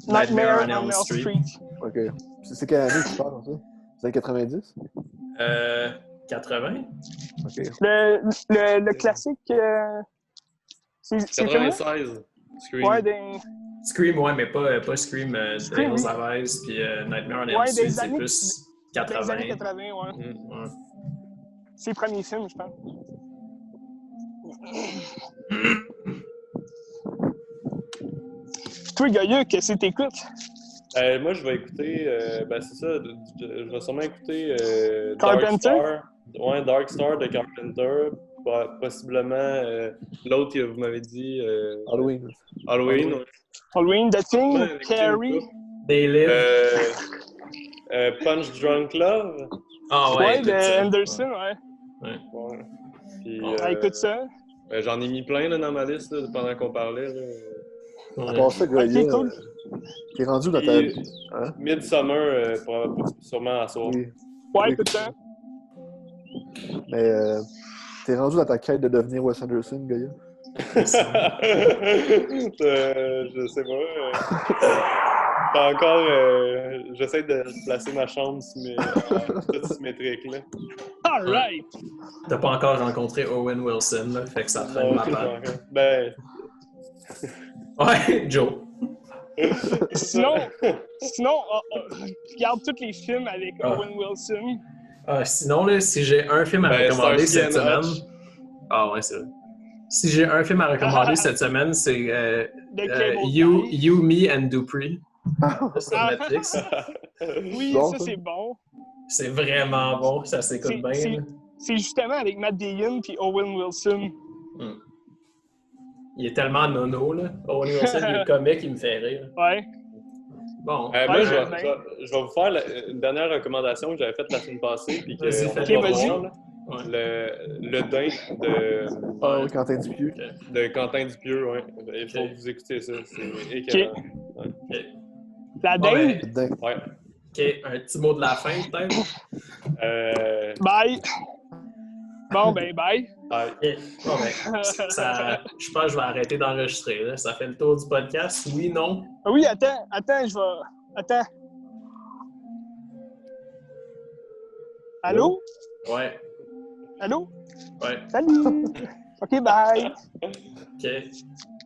Nightmare on Elm Street. OK. C'est quelle année que tu parles, ça? C'est 90? 80? OK. Le classique... c'est 96. Scream. Ouais, Scream, ouais, mais pas Scream, The Hills Have Eyes, puis Nightmare on Elm Street, c'est plus 80. Des années 80, ouais. C'est le premier film, je pense. Toi, Goya, qu'est-ce que t'écoutes? Moi, je vais écouter, c'est ça, je vais sûrement écouter Carpenter? Dark Star de Carpenter, possiblement l'autre que vous m'avez dit. Halloween. Halloween, The Thing, Carrie. They Live. Punch Drunk Love. Ah ouais, de Anderson, ouais. Puis, écoute ça. J'en ai mis plein là, dans ma liste là, pendant qu'on parlait. Là. À part ça, Goya, cool. qui est rendu dans ta... Midsummer, sûrement à soir. Ouais, écoute ça. Mais t'es rendu dans ta quête de devenir Wes Anderson, Gaïa? Je sais pas. Pas encore, j'essaie de placer ma chambre toute symétrique, là. All right! T'as pas encore rencontré Owen Wilson, là, fait que ça traîne ma patte. Ben... Ouais, Joe. Sinon, regarde tous les films avec Owen Wilson. Sinon, là, si j'ai un film à recommander cette semaine... Ah ouais, c'est vrai. Si j'ai un film à recommander cette semaine, c'est You, Me and Dupree. Sur Netflix. Oui, bon, ça c'est bon. C'est vraiment bon, ça s'écoute bien. C'est justement avec Matt Damon puis Owen Wilson. Il est tellement nono, là. Owen Wilson, il est comique, il me fait rire. Ouais. Bon. Moi, je vais vous faire une dernière recommandation que j'avais faite la semaine passée. Puis vas-y. Le Dain de... Quentin Dupieux. De Quentin Dupieux, oui. Il faut que vous écoutez ça. C'est écœurant. Okay. La Dain? Ouais. OK, un petit mot de la fin, peut-être? Bye! Bon, ben, bye! Okay. Bon, ben, je pense que je vais arrêter d'enregistrer. Là. Ça fait le tour du podcast. Oui, non? Oui, attends, je vais... Attends. Allô? Ouais. Allô? Ouais. Salut! OK, bye! OK.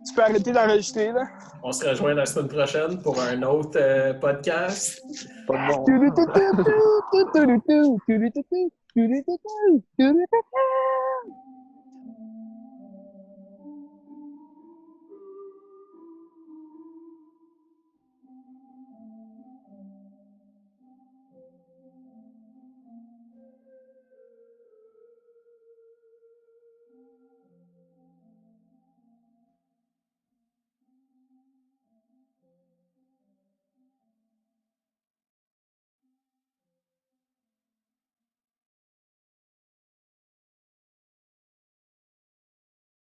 Tu peux arrêter d'enregistrer, là? On se rejoint la semaine prochaine pour un autre podcast. Pas de bon.